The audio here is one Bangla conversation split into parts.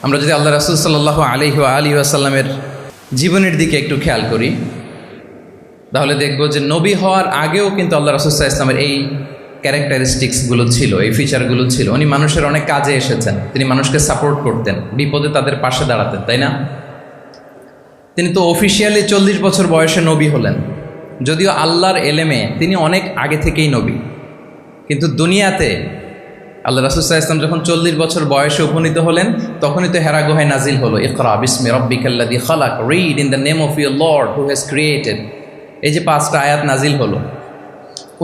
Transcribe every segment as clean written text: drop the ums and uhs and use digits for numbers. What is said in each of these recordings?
আমরা যদি আল্লাহ রাসূল সাল্লাল্লাহু আলাইহি ওয়াসাল্লামের জীবনের দিকে একটু খেয়াল করি তাহলে দেখব যে নবী হওয়ার আগেও কিন্তু আল্লাহ রাসূল সাল্লাল্লাহু আলাইহি ওয়াসাল্লামের এই ক্যারেক্টারিস্টিক্সগুলো ছিল, এই ফিচারগুলো ছিল। উনি মানুষের অনেক কাজে এসেছেন, তিনি মানুষকে সাপোর্ট করতেন, বিপদে তাদের পাশে দাঁড়াতেন, তাই না? তিনি তো অফিসিয়ালি 40 বছর বয়সে নবী হলেন, যদিও আল্লাহর এলেমে তিনি অনেক আগে থেকেই নবী। কিন্তু দুনিয়াতে আল্লাহ রাসূল সাল্লাল্লাহু আলাইহি ওয়াসাল্লাম যখন 40 বছর বয়সে উপনীত হলেন, তখনই তো হেরা গুহায় নাজিল হলো, ইকরা বিসমি রাব্বিকাল্লাযী খালাক, read in the name of your lord who has created. এই যে 5টা আয়াত নাজিল হলো,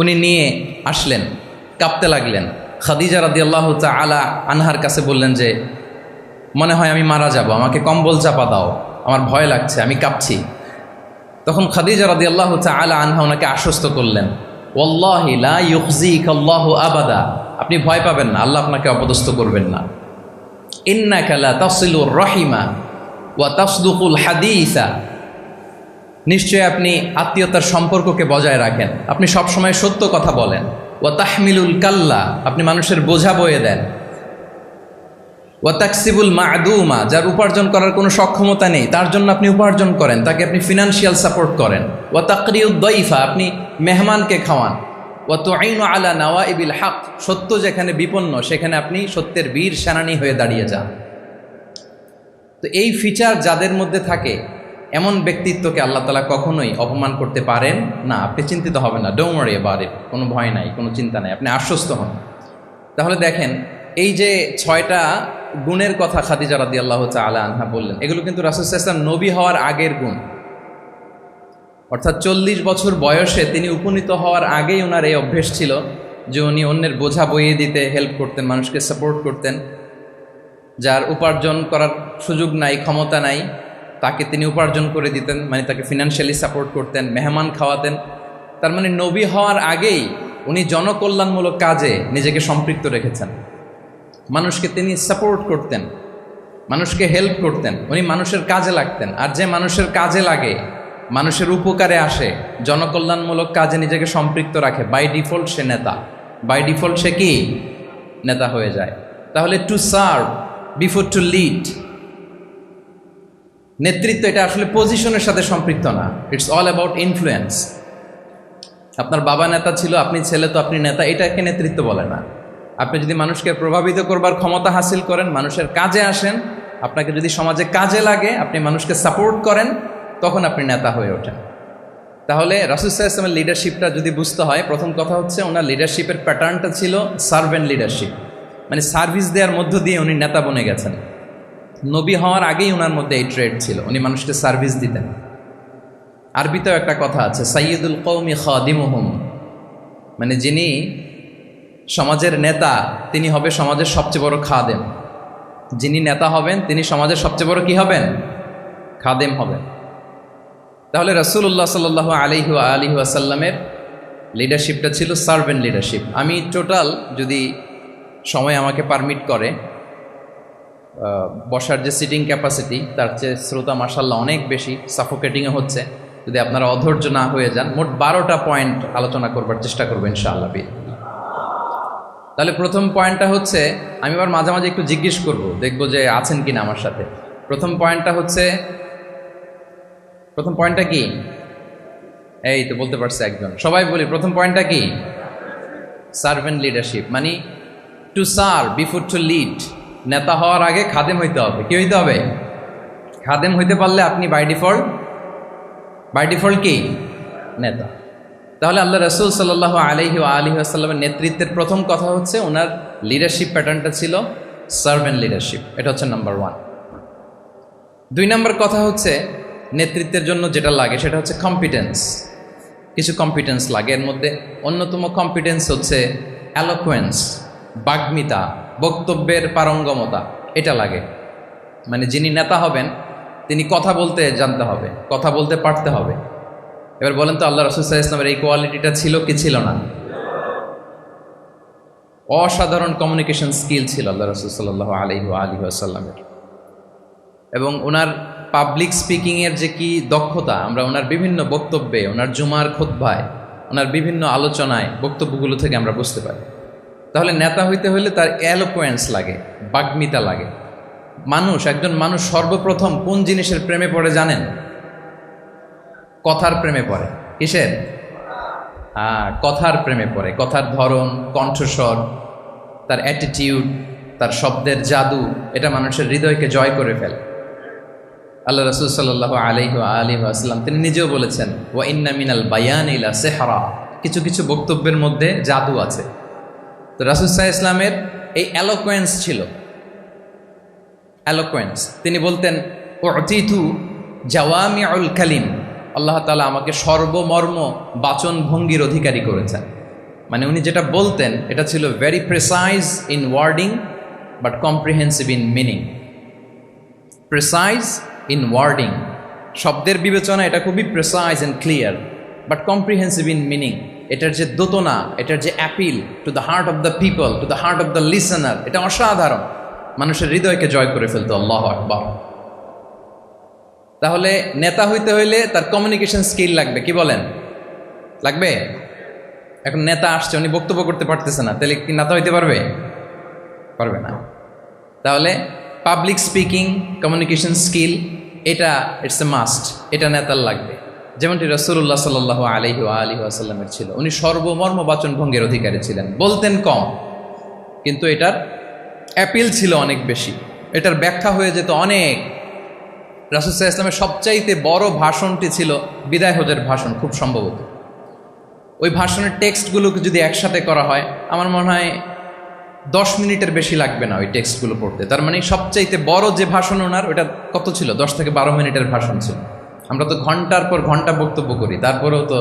উনি নিয়ে আসলেন, কাঁপতে লাগলেন। খাদিজা রাদিয়াল্লাহু তাআলা আনহার কাছে বললেন যে মনে হয় আমি মারা যাব, আমাকে কম্বল চাপা দাও, আমার ভয় লাগছে, আমি কাঁপছি। তখন খাদিজা রাদিয়াল্লাহু তাআলা আনহা ওনাকে আশ্বস্ত করলেন, ওয়াল্লাহি লা ইউখজিকাল্লাহু আবাদা, আপনি ভয় পাবেন না, আল্লাহ আপনাকে অপদস্থ করবেন না। ইন্নাকা লা তাসিলুর রাহিমা ওয়া তাসদুকুল হাদিসা, নিশ্চয় আপনি আত্মীয়তার সম্পর্ককে বজায় রাখেন, আপনি সবসময় সত্য কথা বলেন। ওয়া তাহমিলুল কাল্লা, আপনি মানুষের বোঝা বয়ে দেন। ওয়া তাকসিবুল মা'দুমা, যার উপার্জন করার কোনো সক্ষমতা নেই তার জন্য আপনি উপার্জন করেন, তাকে আপনি ফিনান্সিয়াল সাপোর্ট করেন। ওয়া তাকরিউদ দাইফা, আপনি মেহমানকে খাওয়ান। ওয়া তুঈনু আলা নাওয়াইবিল হক, সত্য যেখানে বিপন্ন সেখানে আপনি সত্যের বীর সেনানী হয়ে দাঁড়িয়ে যান। তো এই ফিচার যাদের মধ্যে থাকে এমন ব্যক্তিত্বকে আল্লাহ তাআলা কখনোই অপমান করতে পারেন না। আপনি চিন্তিত হবেন না, ডোন্ট ওয়ারি অ্যাবাউট ইট, কোনো ভয় নাই, কোনো চিন্তা নাই, আপনি আশ্বস্ত হন। তাহলে দেখেন, এই যে 6টা গুণের কথা খাদিজা রাদিয়াল্লাহু তাআলা আনহা বললেন, এগুলো কিন্তু রাসূল সাল্লাল্লাহু আলাইহি ওয়াসাল্লাম নবী হওয়ার আগের গুণ। অর্থাৎ 40 বছর বয়সে তিনি উপনীত হওয়ার আগেই ওনার এই অভ্যেস ছিল যে উনি অন্যের বোঝা বইয়ে দিতে হেল্প করতেন, মানুষকে সাপোর্ট করতেন। যার উপার্জন করার সুযোগ নাই, ক্ষমতা নাই, তাকে তিনি উপার্জন করে দিতেন, মানে তাকে ফিনান্সিয়ালি সাপোর্ট করতেন, মেহমান খাওয়াতেন। তার মানে নবী হওয়ার আগেই উনি জনকল্যাণমূলক কাজে নিজেকে সম্পৃক্ত রেখেছেন। মানুষকে তিনি সাপোর্ট করতেন, মানুষকে হেল্প করতেন, উনি মানুষের কাজে লাগতেন। আর যে মানুষের কাজে লাগে, মানুষের উপকারে আসে, জনকল্যাণমূলক কাজে নিজেকে সম্পৃক্ত রাখে, বাই ডিফল্ট সে নেতা, বাই ডিফল্ট সে কি নেতা হয়ে যায়। তাহলে to serve before to lead, নেতৃত্ব এটা আসলে পজিশনের সাথে সম্পৃক্ত না, ইটস অল অ্যাবাউট ইনফ্লুয়েন্স। আপনার বাবা নেতা ছিল, আপনি ছেলে, তো আপনি নেতা, এটাকে নেতৃত্ব বলে না। আপনি যদি মানুষকে প্রভাবিত করবার ক্ষমতা হাসিল করেন, মানুষের কাজে আসেন, আপনাকে যদি সমাজে কাজে লাগে, আপনি মানুষকে সাপোর্ট করেন, তখন আপনি নেতা হয়ে ওঠেন। তাহলে রাসূল সাল্লাল্লাহু আলাইহি ওয়াসাল্লামের লিডারশিপটা যদি বুঝতে হয়, প্রথম কথা হচ্ছে ওনার লিডারশিপের প্যাটার্নটা ছিল সার্ভেন্ট লিডারশিপ, মানে সার্ভিস দেওয়ার মধ্য দিয়ে উনি নেতা বনে গেছেন। নবী হওয়ার আগেই ওনার মধ্যে এই ট্রেড ছিল, উনি মানুষকে সার্ভিস দিতেন। আরবিতেও একটা কথা আছে, সাইয়্যিদুল কওমি খাদিমুহুম, মানে যিনি সমাজের নেতা তিনি হবে সমাজের সবচেয়ে বড় খাদেম। যিনি নেতা হবেন তিনি সমাজের সবচেয়ে বড় কি হবেন? খাদেম হবেন। তাহলে রাসূলুল্লাহ সাল্লাল্লাহু আলাইহি ওয়াসাল্লামের লিডারশিপটা ছিল সার্ভেন্ট লিডারশিপ। আমি টোটাল, যদি সময় আমাকে পারমিট করে, বসার যে সিটিং ক্যাপাসিটি তার চেয়ে শ্রোতা মাশাআল্লাহ অনেক বেশি, সাফোকেটিংও হচ্ছে। যদি আপনারা অধৈর্য না হয়ে যান, মোট 12টা পয়েন্ট আলোচনা করবার চেষ্টা করবো ইনশাআল্লাহ। তাহলে প্রথম পয়েন্টটা হচ্ছে, আমি আবার মাঝে মাঝে একটু জিজ্ঞেস করব, দেখবো যে আছেন কিনা আমার সাথে। প্রথম পয়েন্টটা হচ্ছে, প্রথম পয়েন্টটা কি? এই তো বলতে পারছে একজন, সবাই বলি প্রথম পয়েন্টটা কি? সার্ভেন্ট লিডারশিপ, মানে to serve before to lead. নেতা হওয়ার আগে খাদেম হইতে হবে। কি হইতে হবে? খাদেম হইতে পারলে আপনি বাই ডিফল্ট কি? নেতা। তাহলে আল্লাহ রাসূল সাল্লাল্লাহু আলাইহি ওয়াসাল্লামের নেতৃত্বের প্রথম কথা হচ্ছে ওনার লিডারশিপ প্যাটার্নটা ছিল সার্ভেন্ট লিডারশিপ। এটা হচ্ছে নাম্বার 1। 2 নম্বর কথা হচ্ছে, নেতৃত্বের জন্য যেটা লাগে সেটা হচ্ছে কম্পিটেন্স। কিছু কম্পিটেন্স লাগে, এর মধ্যে অন্যতম কম্পিটেন্স হচ্ছে অ্যালোকুয়েন্স, বাগ্মিতা, বক্তব্যের পারঙ্গমতা, এটা লাগে। মানে যিনি নেতা হবেন তিনি কথা বলতে জানতে হবে, কথা বলতে পারতে হবে। এবার বলেন তো, আল্লাহ রাসূল সাল্লাল্লাহু আলাইহি ওয়াসাল্লামের এই কোয়ালিটিটা ছিল কি ছিল না? অসাধারণ কমিউনিকেশন স্কিল ছিল আল্লাহ রাসূল সাল্লাল্লাহু আলাইহি ওয়াসাল্লামের। এবং ওনার পাবলিক স্পিকিংয়ের যে কি দক্ষতা, আমরা ওনার বিভিন্ন বক্তব্যে, ওনার জুমার খুতবায়, ওনার বিভিন্ন আলোচনায়, বক্তব্যগুলো থেকে আমরা বুঝতে পারি। তাহলে নেতা হইতে হলে তার এলোকোয়েন্স লাগে, বাগ্মিতা লাগে। একজন মানুষ সর্বপ্রথম কোন জিনিসের প্রেমে পড়ে জানেন? কথার প্রেমে পড়ে। কিসের? কথার প্রেমে পড়ে। কথার ধরন, কণ্ঠস্বর, তার অ্যাটিটিউড, তার শব্দের জাদু, এটা মানুষের হৃদয়কে জয় করে ফেলে। আল্লাহ রাসূল সাল্লাল্লাহু আলাইহি ওয়া আলিহি ওয়াসাল্লাম তিনি নিজেও বলেছেন, ওয়া ইন্না মিনাল বায়ানি লা সিহরা, কিছু কিছু বক্তব্যের মধ্যে জাদু আছে। তো রাসূল সাল্লাল্লাহু আলাইহি ওয়াসাল্লামের এই এলোকোয়েন্স ছিল, এলোকোয়েন্স। তিনি বলতেন, উতিতু জাওয়ামিউল কালিম, আল্লাহ তাআলা আমাকে সর্বমর্ম বাচন ভঙ্গির অধিকারী করেছেন। মানে উনি যেটা বলতেন এটা ছিল very precise in wording but comprehensive in meaning. Precise in wording, শব্দের বিবেচনা এটা খুবই precise and clear, but comprehensive in meaning. এটার যে দোতনা, এটার যে appeal to the heart of the people, to the heart of the listener, এটা অসাধারণ, মানুষের হৃদয়কে জয় করে ফেলতো। আল্লাহু আকবার। তাহলে নেতা হইতে হইলে তার কমিউনিকেশন স্কিল লাগবে, কি বলেন? লাগবে? এখন নেতা আসছে, উনি বক্তব্য করতে পারতেছে না, তাহলে কি নেতা হইতে পারবে? পারবে না। তাহলে পাবলিক স্পিকিং, কমিউনিকেশন স্কিল, এটা ইটস এ মাস্ট, এটা নেতার লাগবে। যেমনটি রাসূলুল্লাহ সাল্লাল্লাহু আলাইহি ওয়া আলিহি ওয়াসাল্লামের ছিল। উনি সর্বমর্ম বাচন ভঙ্গের অধিকারী ছিলেন। বলতেন কম, কিন্তু এটার অ্যাপিল ছিল অনেক বেশি, এটার ব্যাখ্যা হয়ে যেত অনেক। রাসূল সাল্লাল্লাহু আলাইহি ওয়াসাল্লামের সবচাইতে বড় ভাষণটি ছিল বিদায় হজের ভাষণ, খুব সম্ভবত। ওই ভাষণের টেক্সটগুলোকে যদি একসাথে করা হয়, আমার মনে হয় 10 মিনিটের বেশি লাগবে না ওই টেক্সটগুলো পড়তে। তার মানে সবচাইতে বড় যে ভাষণ ওনার, ওটা কত ছিল? 10 থেকে 12 মিনিটের ভাষণ ছিল। আমরা তো ঘন্টার পর ঘন্টা বক্তব্য করি, তারপরেও তো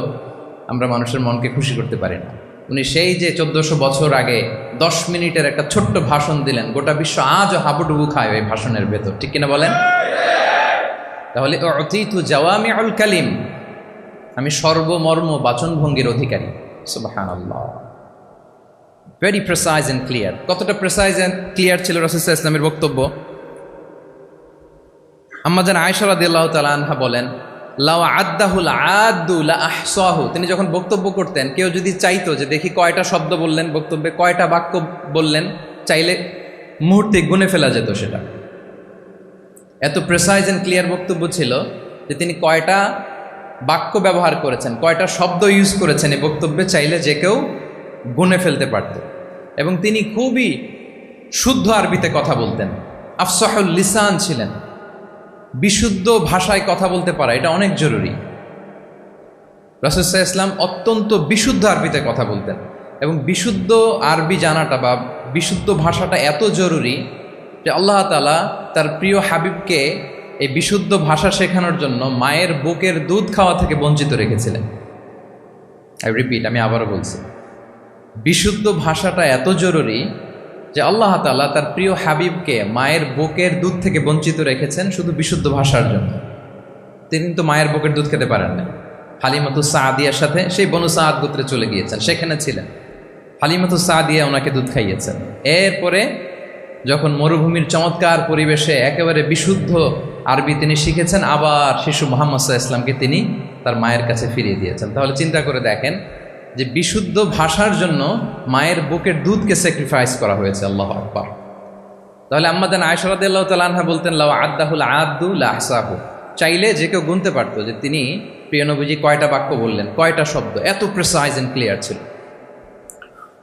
আমরা মানুষের মনকে খুশি করতে পারি না। উনি সেই যে 1400 বছর আগে 10 মিনিটের একটা ছোট্ট ভাষণ দিলেন, গোটা বিশ্ব আজও হাবুডুবু খায় ওই ভাষণের ভেতর, ঠিক কিনা বলেন? তাহলে উতিতু জাওয়ামিউল কালিম, আমি সর্বমর্ম বাচনভঙ্গির অধিকারী। সুবহানাল্লাহ। Very precise and clear. কতটা প্রেসাইজ অ্যান্ড ক্লিয়ার ছিল রাসূল সাল্লাল্লাহু আলাইহি ওয়াসাল্লামের বক্তব্য? আম্মা জান আয়েশা রাদিয়াল্লাহু তাআলা আনহা বলেন, লাউ আদ্দাহুল আদ্দু লা আহসাহু, তিনি যখন বক্তব্য করতেন, কেউ যদি চাইতো যে দেখি কয়টা শব্দ বললেন বক্তব্যে, কয়টা বাক্য বললেন, চাইলে মুহূর্তে গুনে ফেলা যেত সেটা। এত প্রেসাইজ অ্যান্ড ক্লিয়ার বক্তব্য ছিল যে তিনি কয়টা বাক্য ব্যবহার করেছেন, কয়টা শব্দ ইউজ করেছেন এই বক্তব্যে, চাইলে যে কেউ গুনে ফেলতে পারত। এবং তিনি খুবই শুদ্ধ আরবিতে কথা বলতেন, আফসাহুল লিসান ছিলেন। বিশুদ্ধ ভাষায় কথা বলতে পারা এটা অনেক জরুরি। রাসূল সাল্লাল্লাহু আলাইহি ওয়াসাল্লাম অত্যন্ত বিশুদ্ধ আরবিতে কথা বলতেন, এবং বিশুদ্ধ আরবি জানাটা বা বিশুদ্ধ ভাষাটা এত জরুরি যে আল্লাহ তাআলা তার প্রিয় হাবিবকে এই বিশুদ্ধ ভাষা শেখানোর জন্য মায়ের বুকের দুধ খাওয়া থেকে বঞ্চিত রেখেছিলেন। আই রিপিট, আমি আবারও বলছি, বিশুদ্ধ ভাষাটা এত জরুরি যে আল্লাহ তাআলা তার প্রিয় হাবিবকে মায়ের বুকের দুধ থেকে বঞ্চিত রেখেছেন শুধু বিশুদ্ধ ভাষার জন্য। তিনি কিন্তু মায়ের বুকের দুধ খেতে পারেন না। হালিমাতু সাদিয়ার সাথে সেই বনু সাদ গোত্রে চলে গিয়েছেন, সেখানে ছিলেন। হালিমাতু সাদিয়া ওনাকে দুধ খাইয়েছেন। এরপরে যখন মরুভূমির চমৎকার পরিবেশে একেবারে বিশুদ্ধ আরবি তিনি শিখেছেন, আবার শিশু মুহাম্মদ সাল্লাল্লাহু আলাইহি ওয়াসাল্লামকে তিনি তার মায়ের কাছে ফিরিয়ে দিয়েছেন। তাহলে চিন্তা করে দেখেন যে বিশুদ্ধ ভাষার জন্য মায়ের বুকের দুধকে স্যাক্রিফাইস করা হয়েছে। আল্লাহু আকবার। তাহলে আম্মা জান আয়েশা রাদিয়াল্লাহু তাআলা আনহা বলতেন, লাউ আদ্দাহুল আদ্দু লা আহসাহু, চাইলে যে কেউ গুনতে পারতো যে তিনি প্রিয় নবীজি কয়টা বাক্য বললেন, কয়টা শব্দ। এত প্রিসাইজ এন্ড ক্লিয়ার ছিল।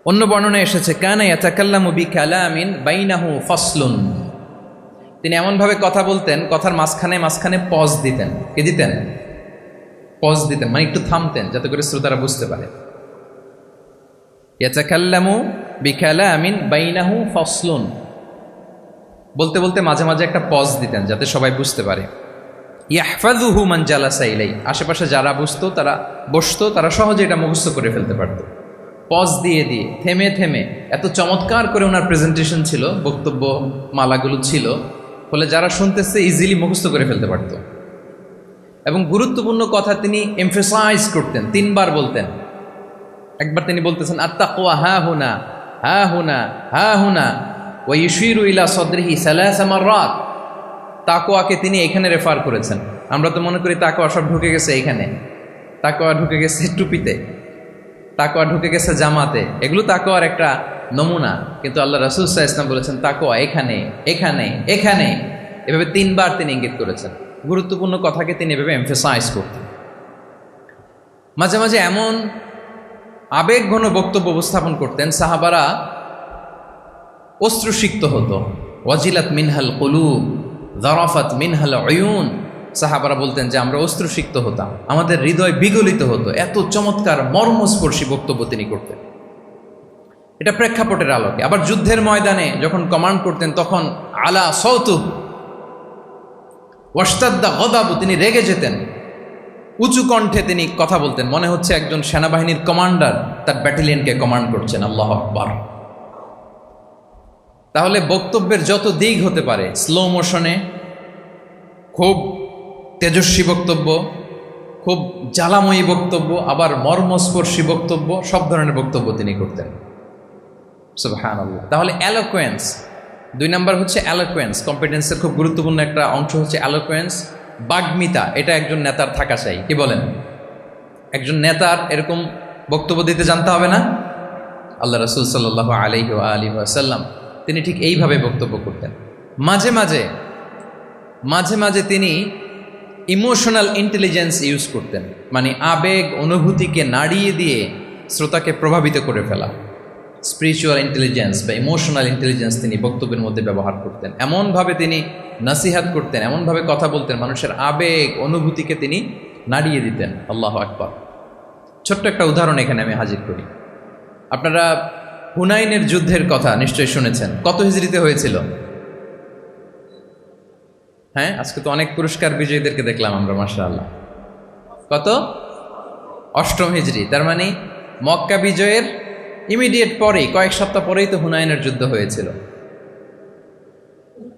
অন্য বর্ণনায় এসেছে, কানা ইয়াতাকাল্লামু বিকালামিন বাইনাহু ফাসলুন, তিনি এমনভাবে কথা বলতেন, কথার মাঝখানে মাঝখানে পজ দিতেন। কে দিতেন? পজ দিতেন, মানে একটু থামতেন যাতে করে শ্রোতারা বুঝতে পারে। ইয়াতাকাল্লামু বিকালামিন বাইনাহু ফাসলুন, বলতে বলতে মাঝে মাঝে একটা পজ দিতেন যাতে সবাই বুঝতে পারে। ইয়াহফাযুহু মান জালাসা ইলাই, আশেপাশে যারা বসতো তারা সহজে এটা মুখস্থ করে ফেলতে পারত। পজ দিয়ে দিয়ে থেমে থেমে এত চমৎকার করে ওনার প্রেজেন্টেশন ছিল, বক্তব্য মালাগুলো ছিল, ফলে যারা শুনতেছে ইজিলি মুখস্থ করে ফেলতে পারত। এবং গুরুত্বপূর্ণ কথা তিনি এমফেসাইজ করতেন, 3 বার বলতেন। একবার তিনি বলতেছেন, আত্তাকওয়া হা হুনা হা হুনা হা হুনা ওয়া ইউশিরু ইলা সাদরিহি 3 মাররাত। তাকওয়াকে তিনি এখানে রেফার করেছেন। আমরা তো মনে করি তাকওয়া সব ঢুকে গেছে এখানে, তাকওয়া ঢুকে গেছে টুপিতে, তাকওয়া ঢুকে গেছে জামাতে। এগুলো তাকওয়ার একটা নমুনা, কিন্তু আল্লাহ রাসূল সাল্লাল্লাহু আলাইহি ওয়াসাল্লাম বলেছেন তাকওয়া এখানে এখানে এখানে, এভাবে 3 বার তিনি ইঙ্গিত করেছেন। গুরুত্বপূর্ণ কথাকে তিনি এভাবে এমফেসাইজ করতেন। মাঝে মাঝে এমন আবেগঘন বক্তব্য উপস্থাপন করতেন, সাহাবারা অশ্রুসিক্ত হতো। ওয়াজিলাত মিনহাল কুলুব যারাফাত মিনহাল উয়ুন, সাহাবারা বলতেন যে আমরা অশ্রুসিক্ত হতাম, আমাদের হৃদয় বিগলিত হতো। এত চমৎকার মর্মস্পর্শী বক্তব্য তিনি করতেন। এটা প্রেক্ষাপটের আলোকে। আবার যুদ্ধের ময়দানে যখন কমান্ড করতেন তখন আলা সাউতু ওয়াশতাদ্দা গদাবু, তিনি রেগে যেতেন, উঁচু কণ্ঠে তিনি কথা বলতেন, মনে হচ্ছে একজন সেনাবাহিনীর কমান্ডার তার ব্যাটালিয়নকে কমান্ড করছেন। আল্লাহু আকবার। তাহলে বক্তব্যের যত দিক হতে পারে, স্লো মোশনে, খুব তেজস্বী বক্তব্য, খুব জ্বালাময়ী বক্তব্য, আবার মর্মস্পর্শী বক্তব্য, সব ধরনের বক্তব্য তিনি করতেন। সুবহানাল্লাহ। তাহলে অ্যালোকোয়েন্স, 2 নাম্বার হচ্ছে অ্যালোকোয়েন্স। কম্পিটেন্সের খুব গুরুত্বপূর্ণ একটা অংশ হচ্ছে অ্যালোকোয়েন্স, বাগ্মিতা। এটা একজন নেতার থাকা চাই। কি বলেন? একজন নেতার এরকম বক্তব্য দিতে জানতে হবে না? আল্লাহ রাসূল সাল্লাল্লাহু আলাইহি ওয়া সাল্লাম তিনি ঠিক এইভাবে বক্তব্য করতেন। মাঝে মাঝে তিনি ইমোশনাল ইন্টেলিজেন্স ইউজ করতেন, মানে আবেগ অনুভূতিকে নাড়িয়ে দিয়ে শ্রোতাকে প্রভাবিত করে ফেলা। স্পিরিচুয়াল ইন্টেলিজেন্স বা ইমোশনাল ইন্টেলিজেন্স তিনি বক্তব্যের মধ্যে ব্যবহার করতেন। এমনভাবে তিনি নাসিহাত করতেন, এমনভাবে কথা বলতেন, মানুষের আবেগ অনুভূতিকে তিনি নাড়িয়ে দিতেন। আল্লাহু আকবার। ছোট্ট একটা উদাহরণ এখানে আমি হাজির করি। আপনারা হুনাইনের যুদ্ধের কথা নিশ্চয়ই শুনেছেন। কত হিজরিতে হয়েছিল? হ্যাঁ, আজকে তো অনেক পুরস্কার বিজয়ীদেরকে দেখলাম আমরা, মাশাআল্লাহ। কত? 8ম হিজরি। তার মানে মক্কা বিজয়ের ইমিডিয়েট পরেই, কয়েক সপ্তাহ পরেই তো হুনাইনের যুদ্ধ হয়েছিল।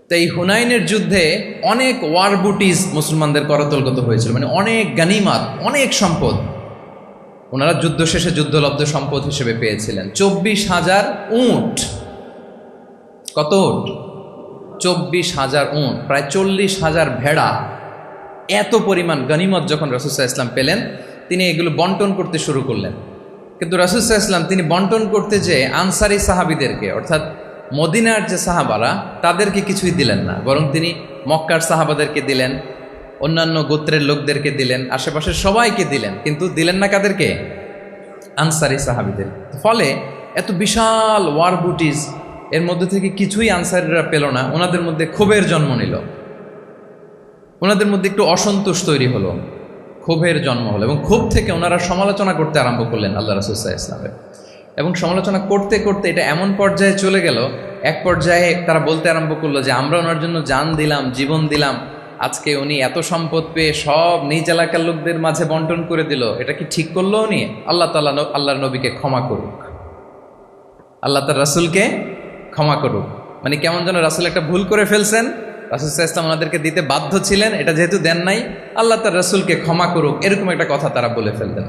তো এই হুনাইনের যুদ্ধে অনেক ওয়ার বুটিজ মুসলমানদের করতলগত হয়েছিল, মানে অনেক গানিমাত, অনেক সম্পদ ওনারা যুদ্ধ শেষে যুদ্ধলব্ধ সম্পদ হিসেবে পেয়েছিলেন। 24,000 উট। কত উট? 24,000 উট, প্রায় 40,000 ভেড়া। এত পরিমাণ গনিমত যখন রাসূল সাল্লাল্লাহু আলাইহি ওয়াসাল্লাম পেলেন, তিনি এগুলো বন্টন করতে শুরু করলেন। কিন্তু রাসূল সাল্লাল্লাহু আলাইহি ওয়াসাল্লাম তিনি বন্টন করতে যে আনসারি সাহাবীদেরকে, অর্থাৎ মদিনার যে সাহাবারা, তাদেরকে কিছুই দিলেন না, বরং তিনি মক্কার সাহাবাদেরকে দিলেন, অন্যান্য গোত্রের লোকদেরকে দিলেন, আশেপাশের সবাইকে দিলেন, কিন্তু দিলেন না কাদেরকে? আনসারি সাহাবীদের। ফলে এত বিশাল ওয়ার বুটিজ, এর মধ্যে থেকে কিছুই আনসারিরা পেল না। ওনাদের মধ্যে ক্ষোভের জন্ম নিল, ওনাদের মধ্যে একটু অসন্তোষ তৈরি হলো, ক্ষোভের জন্ম হলো, এবং ক্ষোভ থেকে ওনারা সমালোচনা করতে আরম্ভ করলেন আল্লাহ রাসূল সাল্লাল্লাহু আলাইহি ওয়াসাল্লামের। এবং সমালোচনা করতে করতে এটা এমন পর্যায়ে চলে গেল, এক পর্যায়ে তারা বলতে আরম্ভ করলো যে আমরা ওনার জন্য জান দিলাম, জীবন দিলাম, আজকে উনি এত সম্পদ পেয়ে সব নিজ এলাকার লোকদের মাঝে বন্টন করে দিল, এটা কি ঠিক করলো উনি? আল্লাহ তাআলা আল্লাহর নবীকে ক্ষমা করুক, আল্লাহ তার রাসূলকে ক্ষমা করুক। মানে কেমন যেন রাসূল একটা ভুল করে ফেলছেন, রাসূল সাল্লাল্লাহু আলাইহি ওয়াসাল্লাম ওনাদেরকে দিতে বাধ্য ছিলেন, এটা যেহেতু দেন নাই, আল্লাহ তার রাসূলকে ক্ষমা করুক, এরকম একটা কথা তারা বলে ফেললেন।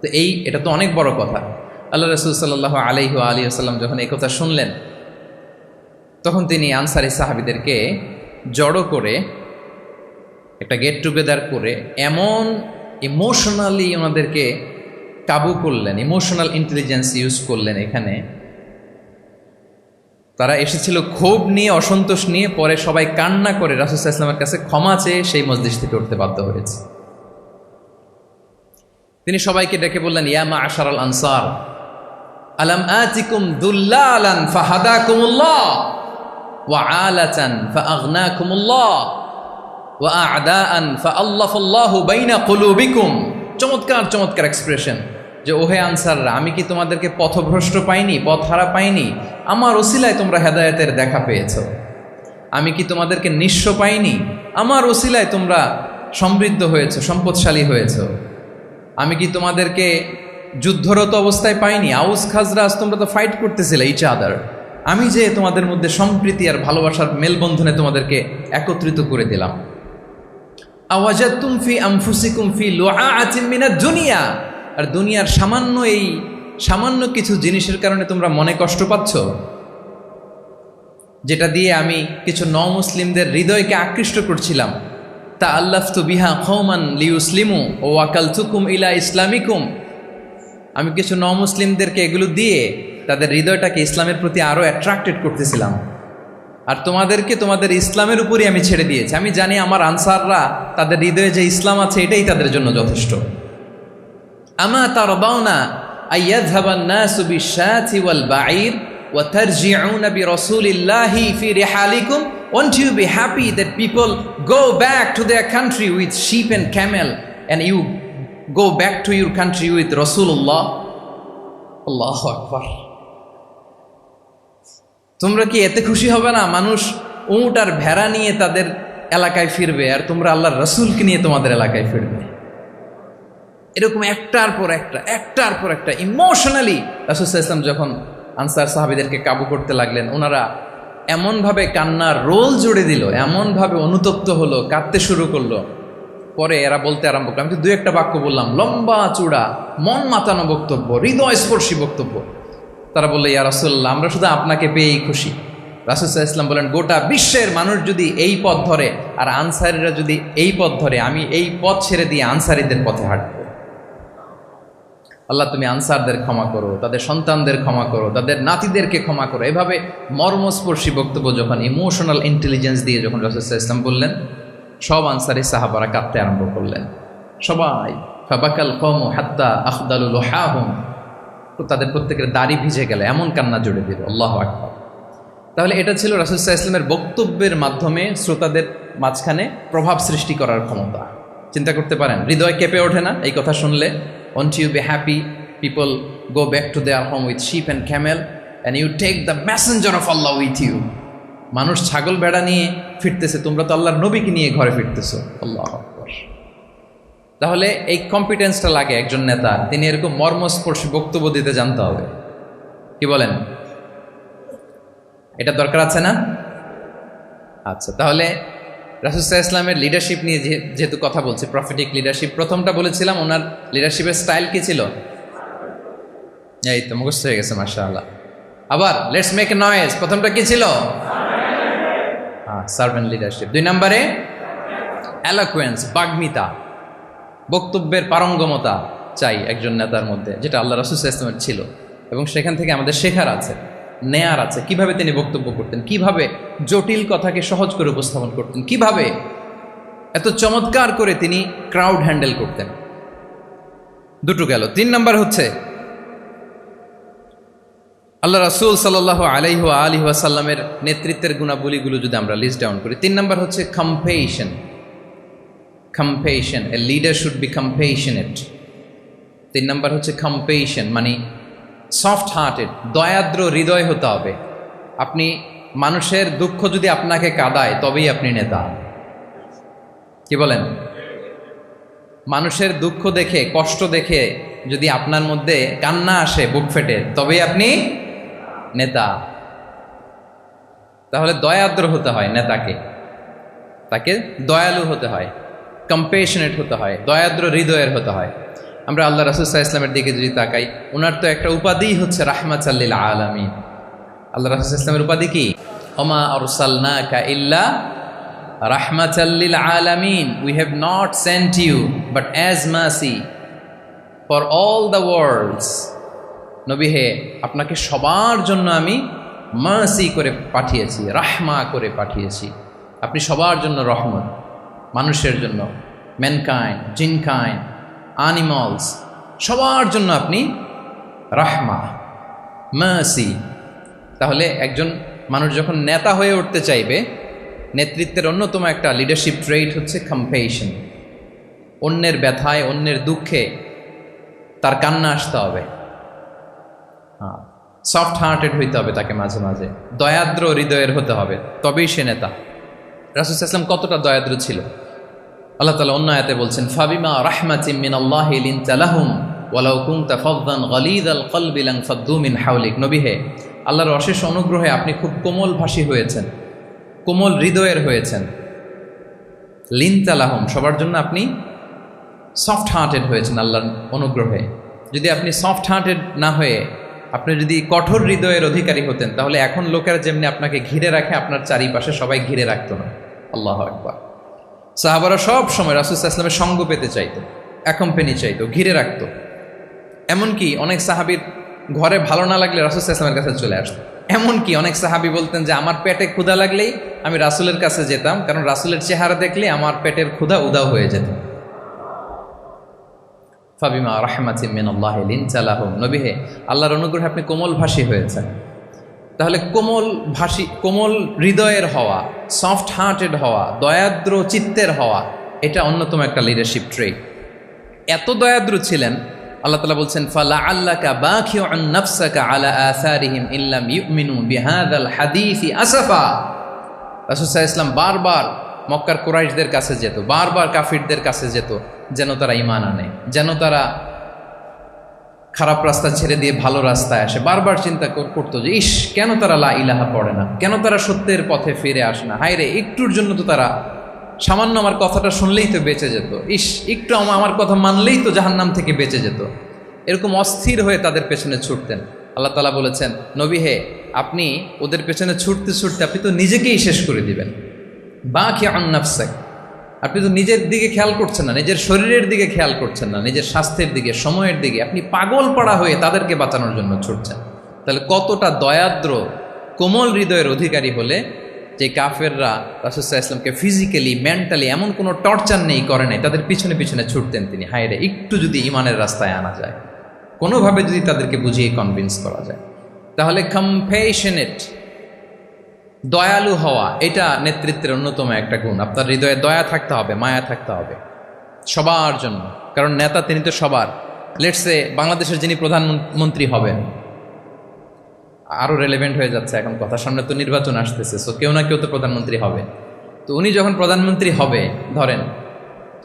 তো এটা তো অনেক বড় কথা। আল্লাহ রাসূল সাল্লাল্লাহু আলাইহি ওয়াসাল্লাম যখন এই কথা শুনলেন, তখন তিনি আনসারি সাহাবীদেরকে জড়ো করে একটা গেট টুগেদার করে এমন ইমোশনালি ওনাদেরকে কাবু করলেন, ইমোশনাল ইন্টেলিজেন্স ইউজ করলেন। এখানে তারা এসেছিল ক্ষোভ নিয়ে, অসন্তোষ নিয়ে, পরে সবাই কান্না করে রাসূল সাল্লাল্লাহু আলাইহি ওয়াসাল্লামের কাছে ক্ষমা চেয়ে সেই মজলিস থেকে উঠতে বাধ্য হয়েছে। তিনি সবাইকে ডেকে বললেন, ইয়া মা'আশারাল আনসার, আলাম আতিকুম দুল্লালান ফাহাদাকুমুল্লাহ ওয়া আলাতান ফাআগনাকুমুল্লাহ ওয়া আ'দাআন ফাআল্লাফাল্লাহু বাইনা কুলুবিকুম। চমৎকার চমৎকার এক্সপ্রেশন, যে ওহে আনসাররা, আমি কি তোমাদেরকে পথভ্রষ্ট পাইনি, পথহারা পাইনি? আমার ওসিলায় তোমরা হেদায়েতের দেখা পেয়েছ। আমি কি তোমাদেরকে নিঃস্ব পাইনি? আমার ওসিলায় তোমরা সমৃদ্ধ হয়েছ, সম্পদশালী হয়েছ। আমি কি তোমাদেরকে যুদ্ধরত অবস্থায় পাইনি? আউস খাজরাজ তোমরা তো ফাইট করতেছিলে ইচ আদার, আমি যে তোমাদের মধ্যে সম্প্রীতি আর ভালোবাসার মেলবন্ধনে তোমাদেরকে একত্রিত করে দিলাম। আওয়াজাতুম ফি আনফুসিকুম ফি লুআআতিন মিনাদ দুনিয়া, আর দুনিয়ার সামান্য কিছু জিনিসের কারণে তোমরা মনে কষ্ট পাচ্ছ, যেটা দিয়ে আমি কিছু মুসলিমদের হৃদয়কে আকৃষ্ট করছিলাম। তাআল্লাফতু বিহা কওমান লিউসলিমু ওয়া ওয়াকালতুকুম ইলা ইসলামিকুম, আমি কিছু মুসলিমদেরকে এগুলো দিয়ে তাদের হৃদয়টাকে ইসলামের প্রতি আরও অ্যাট্রাক্টেড করতেছিলাম, আর তোমাদেরকে তোমাদের ইসলামের উপরই আমি ছেড়ে দিয়েছি। আমি জানি আমার আনসাররা তাদের হৃদয়ে যে ইসলাম আছে এটাই তাদের জন্য যথেষ্ট। আমা তারদাউনা আইয়াযহাবান নাসু বিশ-শাতি ওয়াল বাঈর ওয়া তারজিউনা বিরাসূলিল্লাহি ফি রিহালিকুম, won't you be happy that people go back to their country with sheep and camel and you go back to your country with Rasulullah? আল্লাহু আকবার। তোমরা কি এতে খুশি হবে না মানুষ উট আর ভেড়া নিয়ে তাদের এলাকায় ফিরবে, আর তোমরা আল্লাহর রাসূলকে নিয়ে তোমাদের এলাকায় ফিরবে? এরকম একটার পর একটা ইমোশনালি রাসূল সাল্লাল্লাহু আলাইহি ওয়াসাল্লাম যখন আনসার সাহাবীদেরকে কাবু করতে লাগলেন, ওনারা এমনভাবে কান্নার রোল জুড়ে দিল, এমনভাবে অনুতপ্ত হলো, কাঁদতে শুরু করলো। পরে এরা বলতে আরম্ভ করলো, আমি তো 2-1টা বাক্য বললাম, লম্বা চূড়া মন মাতানো বক্তব্য, হৃদয়স্পর্শী বক্তব্য। তারা বললো, ইয়া রাসূলুল্লাহ, আমরা শুধু আপনাকে পেয়েই খুশি। রাসূল সাল্লাল্লাহু আলাইহি ওয়াসাল্লাম বলেন, গোটা বিশ্বের মানুষ যদি এই পথ ধরে আর আনসারীরা যদি এই পথ ধরে, আমি এই পথ ছেড়ে দিয়ে আনসারীদের পথে হাঁটব। আল্লাহ তুমি আনসারদের ক্ষমা করো, তাদের সন্তানদের ক্ষমা করো, তাদের নাতিদেরকে ক্ষমা করো। এভাবে মর্মস্পর্শী বক্তব্য যখন ইমোশনাল ইন্টেলিজেন্স দিয়ে যখন রাসূল সাল্লাল্লাহু আলাইহি ওয়াসাল্লাম বললেন, সব আনসারী সাহাবারা কাঁদতে আরম্ভ করলেন। সবাই ফাবাকাল কওমু হাত্তা আখদালু লুহাহুম, তাদের প্রত্যেকের দাড়ি ভিজে গেল, এমন কান্না জুড়ে দিল। আল্লাহু আকবার। তাহলে এটা ছিল রাসূল সাল্লাল্লাহু আলাইহি ওয়াসাল্লামের বক্তব্যের মাধ্যমে শ্রোতাদের মাঝখানে প্রভাব সৃষ্টি করার ক্ষমতা। চিন্তা করতে পারেন, হৃদয় কেঁপে ওঠে না এই কথা শুনলে? Won't you be happy people go back to their home with sheep and camel and you take the messenger of Allah with you? মানুষ ছাগল ভেড়া নিয়ে ফিরতেছে, তোমরা তো আল্লাহর নবীকে নিয়ে ঘরে ফিরতেছো। আল্লাহু আকবার। তাহলে এই কম্পিটেন্সটা লাগে একজন নেতা, তিনি এরকম মর্মস্পর্শী বক্তব্য দিতে জানতে হবে। কি বলেন? এটা দরকার আছে না? আচ্ছা, তাহলে রাসূল সাল্লাল্লাহু আলাইহি ওয়াসাল্লামের লিডারশিপ নিয়ে যেহেতু কথা বলছি, প্রফেটিক লিডারশিপ, প্রথমটা বলেছিলাম ওনার লিডারশিপের স্টাইল কি ছিল? এই তো মুখস্থ হয়ে গেছে, মাশাআল্লাহ। আবার লেটস মেক এ নয়েজ। প্রথমটা কি ছিল? Servant leadership. 2 নম্বরে এলোকুয়েন্স, বাগ্মিতা, বক্তব্যের পারঙ্গমতা চাই একজন নেতার মধ্যে, যেটা আল্লাহ রাসূল সাল্লাল্লাহু আলাইহি ওয়াসাল্লামের ছিল। এবং সেখান থেকে আমাদের শেখার আছে, নেয়ার আছে, কিভাবে তিনি বক্তব্য করতেন, কিভাবে জটিল কথাকে সহজ করে উপস্থাপন করতেন, কিভাবে এত চমৎকার করে তিনি ক্রাউড হ্যান্ডেল করতেন। দুটো গেল। 3 নম্বর হচ্ছে আল্লাহ রাসূল সাল্লাল্লাহু আলাইহি ওয়া আলিহি ওয়াসাল্লামের নেতৃত্বের গুণাবলীগুলো যদি আমরা লিস্ট ডাউন করি, 3 নম্বর হচ্ছে কম্পেশন। কম্পেশন, a leader should be compassionate. 3 নম্বর হচ্ছে কম্পেশন, মানে সফট হার্টেড, দয়াদ্র হৃদয় হতে হবে। আপনি মানুষের দুঃখ যদি আপনাকে কাঁদায় তবেই আপনি নেতা। কি বলেন? মানুষের দুঃখ দেখে, কষ্ট দেখে যদি আপনার মধ্যে কান্না আসে বুক ফেটে, তবেই আপনি নেতা। তাহলে দয়াদ্র হতে হয় নেতাকে, তাকে দয়ালু হতে হয়, কম্পেশনেট হতে হয়, দয়াদ্র হৃদয়ের হতে হয়। আমরা আল্লাহ রাসূল সাল্লাল্লাহু আলাইহি ওয়াসাল্লামের দিকে যদি তাকাই, ওনার তো একটা উপাধিই হচ্ছে রাহমাতাল লিল আলামিন। আল্লাহ রাসূল সাল্লাল্লাহু আলাইহি ওয়াসাল্লামের উপাধি কি? ওমা আরসালনাকা ইল্লা রাহমাতাল লিল আলামিন, we have not sent you but as mercy for all the worlds. নবী হে, আপনাকে সবার জন্য আমি মার্সি করে পাঠিয়েছি, রাহমা করে পাঠিয়েছি। আপনি সবার জন্য রহমত, মানুষের জন্য, ম্যানকাইন্ড, জিনকাইন্ড, অ্যানিমালস, সবার জন্য আপনি রাহমা, মার্সি। তাহলে একজন মানুষ যখন নেতা হয়ে উঠতে চাইবে, নেতৃত্বের অন্যতম একটা লিডারশিপ ট্রেইট হচ্ছে কম্পেশন। অন্যের ব্যথায়, অন্যের দুঃখে তার কান্না আসতে হবে, সফট হার্টেড হইতে হবে তাকে, মাঝে মাঝে দয়াদ্র হৃদয়ের হতে হবে, তবেই সে নেতা। রাসূল সাল্লাল্লাহু আলাইহি ওয়াসাল্লাম কতটা দয়াদ্র ছিল, আল্লাহ তাআলা অন্য আয়াতে বলছেন, ফাবিমা রাহমাতিম মিনাল্লাহি লিনতা লাহুম ওয়ালাউ কুনতা ফাযযান গালিযাল কলবি লানফাদ্দু মিন হাওলিক। নবী হে, আল্লাহর অশেষ অনুগ্রহে আপনি খুব কোমল ভাষী হয়েছেন, কোমল হৃদয়ের হয়েছেন। লিনতা লাহুম, সবার জন্য আপনি সফট হার্টেড হয়েছেন আল্লাহর অনুগ্রহে। যদি আপনি সফট হার্টেড না হয়ে আপনি যদি কঠোর হৃদয়ের অধিকারী হতেন, তাহলে এখন লোকেরা যেমনি আপনাকে ঘিরে রাখে, আপনার চারিপাশে সবাই ঘিরে রাখতো না। আল্লাহু আকবার। সাহাবারা সব সময় রাসূল সাল্লাল্লাহু আলাইহি ওয়াসাল্লামের সঙ্গ পেতে চাইতো, অ্যাকম্পানি চাইতো, ঘিরে রাখতো। এমনকি অনেক সাহাবীর ঘরে ভালো না লাগলে রাসূল সাল্লাল্লাহু আলাইহি ওয়াসাল্লামের কাছে চলে আসতো। এমনকি অনেক সাহাবী বলতেন যে আমার পেটে ক্ষুধা লাগলেই আমি রাসূলের কাছে যেতাম, কারণ রাসূলের চেহারা দেখলে আমার পেটের ক্ষুধা উধাও হয়ে যেত। ফাবিমা রাহমাতিন মিনাল্লাহি লিনতা লাহুম, নবী হে আল্লাহর অনুগ্রহে আপনি কোমল ভাষী হয়েছেন। তাহলে কোমল হৃদয়ের হওয়া, সফট হার্টেড হওয়া, দয়াদ্র চিত্তের হওয়া, এটা অন্যতম একটা লিডারশিপ ট্রেট। এত দয়াদ্র ছিলেন, আল্লাহ তাআলা বলছেন ফালাআল্লাকা বাখিউন নাফসাকা আলা আসারিহিম ইল্লাম ইউমিনু বিহাযাল হাদীসি আসাফা। রাসূল সাল্লাল্লাহু আলাইহি ওয়াসাল্লাম বারবার মক্কার কুরাইশদের কাছে যেত, বারবার কাফিরদের কাছে যেত, যেন তারা ঈমান আনে, যেন তারা খারাপ রাস্তা ছেড়ে দিয়ে ভালো রাস্তায় আসে। বারবার চিন্তা করতো যে ইস, কেন তারা লা ইলাহা পড়ে না, কেন তারা সত্যের পথে ফিরে আসে না, হায় রে একটুর জন্য তো তারা সামান্য আমার কথাটা শুনলেই তো বেঁচে যেত, ইস একটু আমার কথা মানলেই তো জাহান্নাম থেকে বেঁচে যেত। এরকম অস্থির হয়ে তাদের পেছনে ছুটতেন। আল্লাহ তাআলা বলেছেন নবী হে আপনি ওদের পেছনে ছুটতে ছুটতে আপনি তো নিজেকেই শেষ করে দিবেন। বাখিউন নাফসাক, আপনি তো নিজের দিকে খেয়াল করছেন না, নিজের শরীরের দিকে খেয়াল করছেন না, নিজের স্বাস্থ্যের দিকে, সময়ের দিকে, আপনি পাগল পাড়া হয়ে তাদেরকে বাঁচানোর জন্য ছুটছেন। তাহলে কতটা দয়াদ্র কোমল হৃদয়ের অধিকারী হলে যে কাফেররা রাসূল সাল্লাল্লাহু আলাইহি ওয়াসাল্লামকে ফিজিক্যালি মেন্টালি এমন কোনো টর্চার নেই করে নাই, তাদের পিছনে পিছনে ছুটতেন তিনি। হায় রে একটু যদি ইমানের রাস্তায় আনা যায়, কোনোভাবে যদি তাদেরকে বুঝিয়ে কনভিন্স করা যায়, তাহলে কম্প্যাশনেট দয়ালু হওয়া এটা নেতৃত্বের অন্যতম একটা গুণ। আপনার হৃদয়ে দয়া থাকতে হবে, মায়া থাকতে হবে সবার জন্য, কারণ নেতা তিনি তো সবার। লেটসে বাংলাদেশের যিনি প্রধানমন্ত্রী হবেন, আরও রেলেভেন্ট হয়ে যাচ্ছে এখন কথা, সামনে তো নির্বাচন আসতেছে, সো কেউ না কেউ তো প্রধানমন্ত্রী হবে। তো উনি যখন প্রধানমন্ত্রী হবে ধরেন,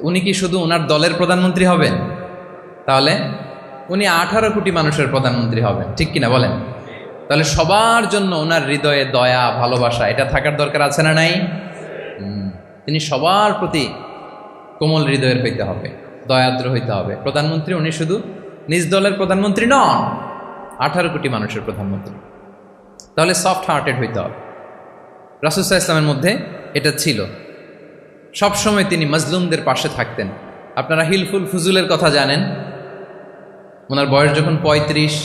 উনি কি শুধু ওনার দলের প্রধানমন্ত্রী হবেন? তাহলে উনি 18 কোটি মানুষের প্রধানমন্ত্রী হবেন, ঠিক কিনা বলেন? তাহলে সবার জন্য ওনার হৃদয়ে দয়া ভালোবাসা এটা থাকার দরকার আছে না নাই? তিনি সবার প্রতি কোমল হৃদয়ের হইতে হবে, দয়াদ্র হইতে হবে। প্রধানমন্ত্রী উনি শুধু নিজ দলের প্রধানমন্ত্রী নন, 18 কোটি মানুষের প্রধানমন্ত্রী। তাহলে সফট হার্টেড হইতে হবে। রাসূল সাল্লাল্লাহু আলাইহি ওয়াসাল্লামের মধ্যে এটা ছিল। সবসময় তিনি মাজলুমদের পাশে থাকতেন। আপনারা হিলফুল ফুজুলের কথা জানেন। ওনার বয়স যখন 35,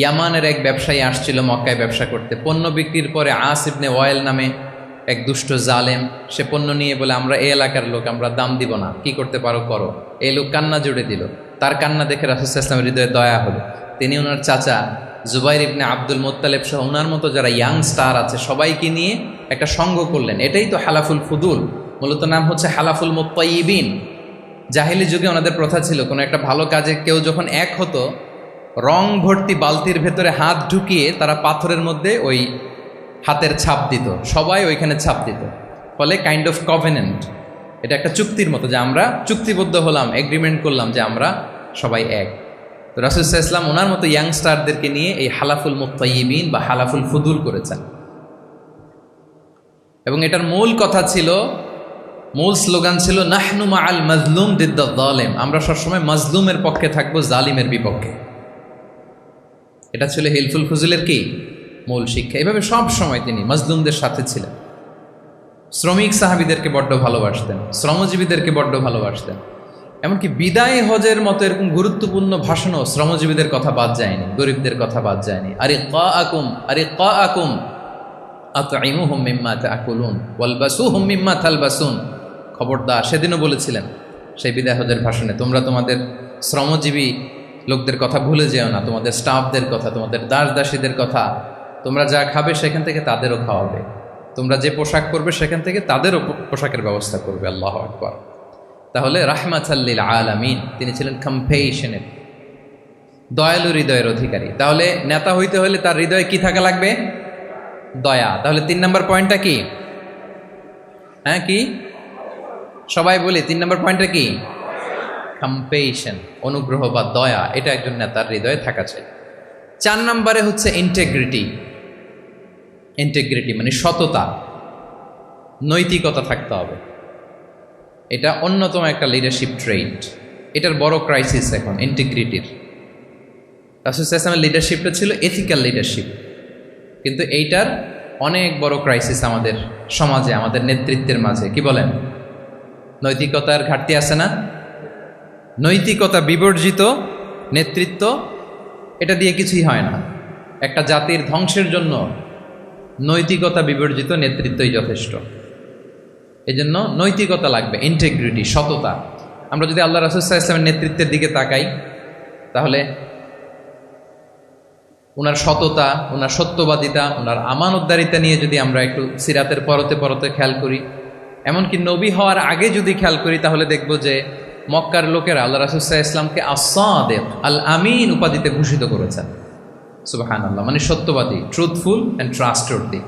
ইয়ামানের এক ব্যবসায়ী আসছিল মক্কায় ব্যবসা করতে। পণ্য বিক্রির পরে আস ইবনে ওয়াইল নামে এক দুষ্ট জালেম, সে পণ্য নিয়ে বলে আমরা এই এলাকার লোক, আমরা দাম দিব না, কি করতে পারো করো। এই লোক কান্না জুড়ে দিল। তার কান্না দেখে রাসূল সাল্লাল্লাহু আলাইহি ওয়াসাল্লামের হৃদয়ে দয়া হলো। তিনি ওনার চাচা জুবাইর ইবনে আব্দুল মুত্তালিব সহ ওনার মতো যারা ইয়াং স্টার আছে সবাইকে নিয়ে একটা সংঘ করলেন। এটাই তো হালাফুল ফুদুল, মূলত নাম হচ্ছে হালাফুল মুত্তাইয়িবিন। জাহেলি যুগে ওনাদের প্রথা ছিল, কোনো একটা ভালো কাজে কেউ যখন এক হতো, রং ভর্তি বালতির ভেতরে হাত ঢুকিয়ে তারা পাথরের মধ্যে ওই হাতের ছাপ দিত, সবাই ওইখানে ছাপ দিত। ফলে কাইন্ড অফ কভেনেন্ট, এটা একটা চুক্তির মতো যে আমরা চুক্তিবদ্ধ হলাম, এগ্রিমেন্ট করলাম যে আমরা সবাই এক। তো রাসূল সাল্লাল্লাহু আলাইহি ওয়াসাল্লাম ওনার মতো ইয়াংস্টারদেরকে নিয়ে এই হালাফুল মুত্তাইয়িবিন বা হালাফুল ফুদুল করেছেন। এবং এটার মূল কথা ছিল, মূল স্লোগান ছিল নাহনু মাআল মাজলুম দিদ্দাল যালিম, আমরা সবসময় মাজলুমের পক্ষে থাকবো, জালিমের বিপক্ষে। এটা ছিল হিলফুল ফুজুলের কি মূল শিক্ষা। এভাবে সব সময় তিনি মাজলুমদের সাথে ছিলেন। শ্রমিক সাহাবীদেরকে বড্ড ভালোবাসতেন, শ্রমজীবীদেরকে বড্ড ভালোবাসতেন। এমনকি বিদায় হজের মতো এরকম গুরুত্বপূর্ণ ভাষণও শ্রমজীবীদের কথা বাদ যায়নি, গরিবদের কথা বাদ যায়নি। আরিকাআকুম আতঈমুহুম মিম্মা তাআকুলুন ওয়ালবাসুহুম মিম্মা তালবাসুন। খবরদার, সেদিনও বলেছিলেন সেই বিদায় হজের ভাষণে, তোমরা তোমাদের শ্রমজীবী লোকদের কথা ভুলে যেও না, তোমাদের স্টাফদের কথা, তোমাদের দাস দাসীদের কথা। তোমরা যা খাবে সেখান থেকে তাদেরও খাওয়াবে, তোমরা যে পোশাক পরবে সেখান থেকে তাদেরও পোশাকের ব্যবস্থা করবে। আল্লাহু আকবার। তাহলে রাহমাতাল লিল আলামিন, তিনি ছিলেন কম্প্যাশনেট, দয়ালু হৃদয়ের অধিকারী। তাহলে নেতা হইতে হলে তার হৃদয়ে কি থাকা লাগবে? দয়া। তাহলে 3 নম্বর পয়েন্টটা কি? হ্যাঁ কি সবাই বলি 3 নম্বর পয়েন্টটা কি? কম্প্যাশন, অনুগ্রহ বা দয়া, এটা একজন নেতার হৃদয়ে থাকা চাই। 4 নম্বরে হচ্ছে ইন্টেগ্রিটি। ইন্টেগ্রিটি মানে সততা, নৈতিকতা থাকতে হবে। এটা অন্যতম একটা লিডারশিপ ট্রেট। এটার বড় ক্রাইসিস এখন ইন্টিগ্রিটির। রাসূল সাল্লাল্লাহু আলাইহি ওয়াসাল্লামের লিডারশিপটা ছিল এথিক্যাল লিডারশিপ, কিন্তু এইটার অনেক বড় ক্রাইসিস আমাদের সমাজে, আমাদের নেতৃত্বের মাঝে। কি বলেন? নৈতিকতার ঘাটতি আছে না? নৈতিকতা বিবর্জিত নেতৃত্ব এটা দিয়ে কিছুই হয় না। একটা জাতির ধ্বংসের জন্য নৈতিকতা বিবর্জিত নেতৃত্বই যথেষ্ট। এই জন্য নৈতিকতা লাগবে, ইন্টিগ্রিটি, সততা। আমরা যদি আল্লাহ রাসূল সাল্লাল্লাহু আলাইহি ওয়াসাল্লামের নেতৃত্বের দিকে তাকাই, তাহলে ওনার সততা, ওনার সত্যবাদিতা, ওনার আমানতদারিতা নিয়ে যদি আমরা একটু সিরাতের পরতে পরতে খেয়াল করি, এমনকি নবী হওয়ার আগে যদি খেয়াল করি, তাহলে দেখব যে মক্কার লোকেরা আল্লাহ রাসূল সাল্লাল্লাহু আলাইহি ওয়াসাল্লামকে আস-সাদিক, আল আমিন উপাধিতে ভূষিত করেছেন। সুবহানাল্লাহ, মানে সত্যবাদী, ট্রুথফুল অ্যান্ড ট্রাস্টওয়ার্দি।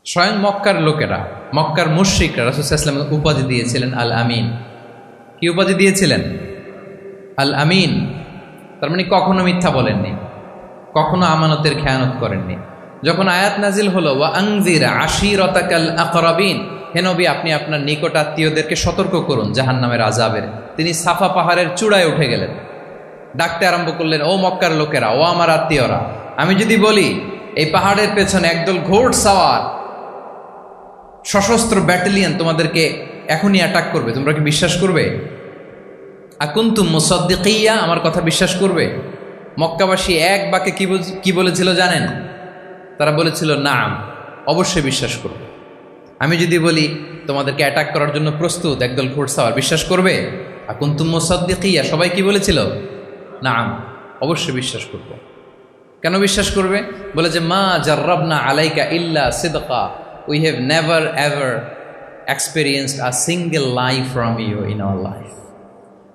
স্বয়ং মক্কার লোকেরা, মক্কার মুশরিকরা রাসূল সাল্লাল্লাহু আলাইহি ওয়াসাল্লামকে উপাধি দিয়েছিলেন আল আমিন। কি উপাধি দিয়েছিলেন? আল আমিন। তার মানে কখনো মিথ্যা বলেননি, কখনো আমানতের খেয়ানত করেননি। যখন আয়াত নাজিল হলো ওয়া আনজির আশিরাতাকাল আকরাবিন, হে নবী আপনি আপনার নিকট আত্মীয়দেরকে সতর্ক করুন জাহান্নামের আযাবের, তিনি সাফা পাহাড়ের চূড়ায় উঠে গেলেন, ডাকতে আরম্ভ করলেন, ও মক্কার লোকেরা, ও আমার আত্মীয়রা, আমি যদি বলি এই পাহাড়ের পেছনে একদল ঘোড়সাওয়ার সশস্ত্র ব্যাটালিয়ন তোমাদেরকে এখনই অ্যাটাক করবে, তোমরা কি বিশ্বাস করবে? আকুনতুম মুসাদ্দিকিয়া, আমার কথা বিশ্বাস করবে? মক্কাবাসী এক বাক্যে কি বলেছিল জানেন? তারা বলেছিল নাম, অবশ্যই বিশ্বাস করবে। আমি যদি বলি তোমাদেরকে অ্যাটাক করার জন্য প্রস্তুত একদল ঘোড়সাওয়ার, বিশ্বাস করবে? আকুনতুম মুসাদ্দিকিয়া, সবাই কি বলেছিল? নাম, অবশ্যই বিশ্বাস করব। কেন বিশ্বাস করবে? বলে যে মা জাররাবনা আলাইকা ইল্লা সিদকা, we have never ever experienced a single lie from you in our life.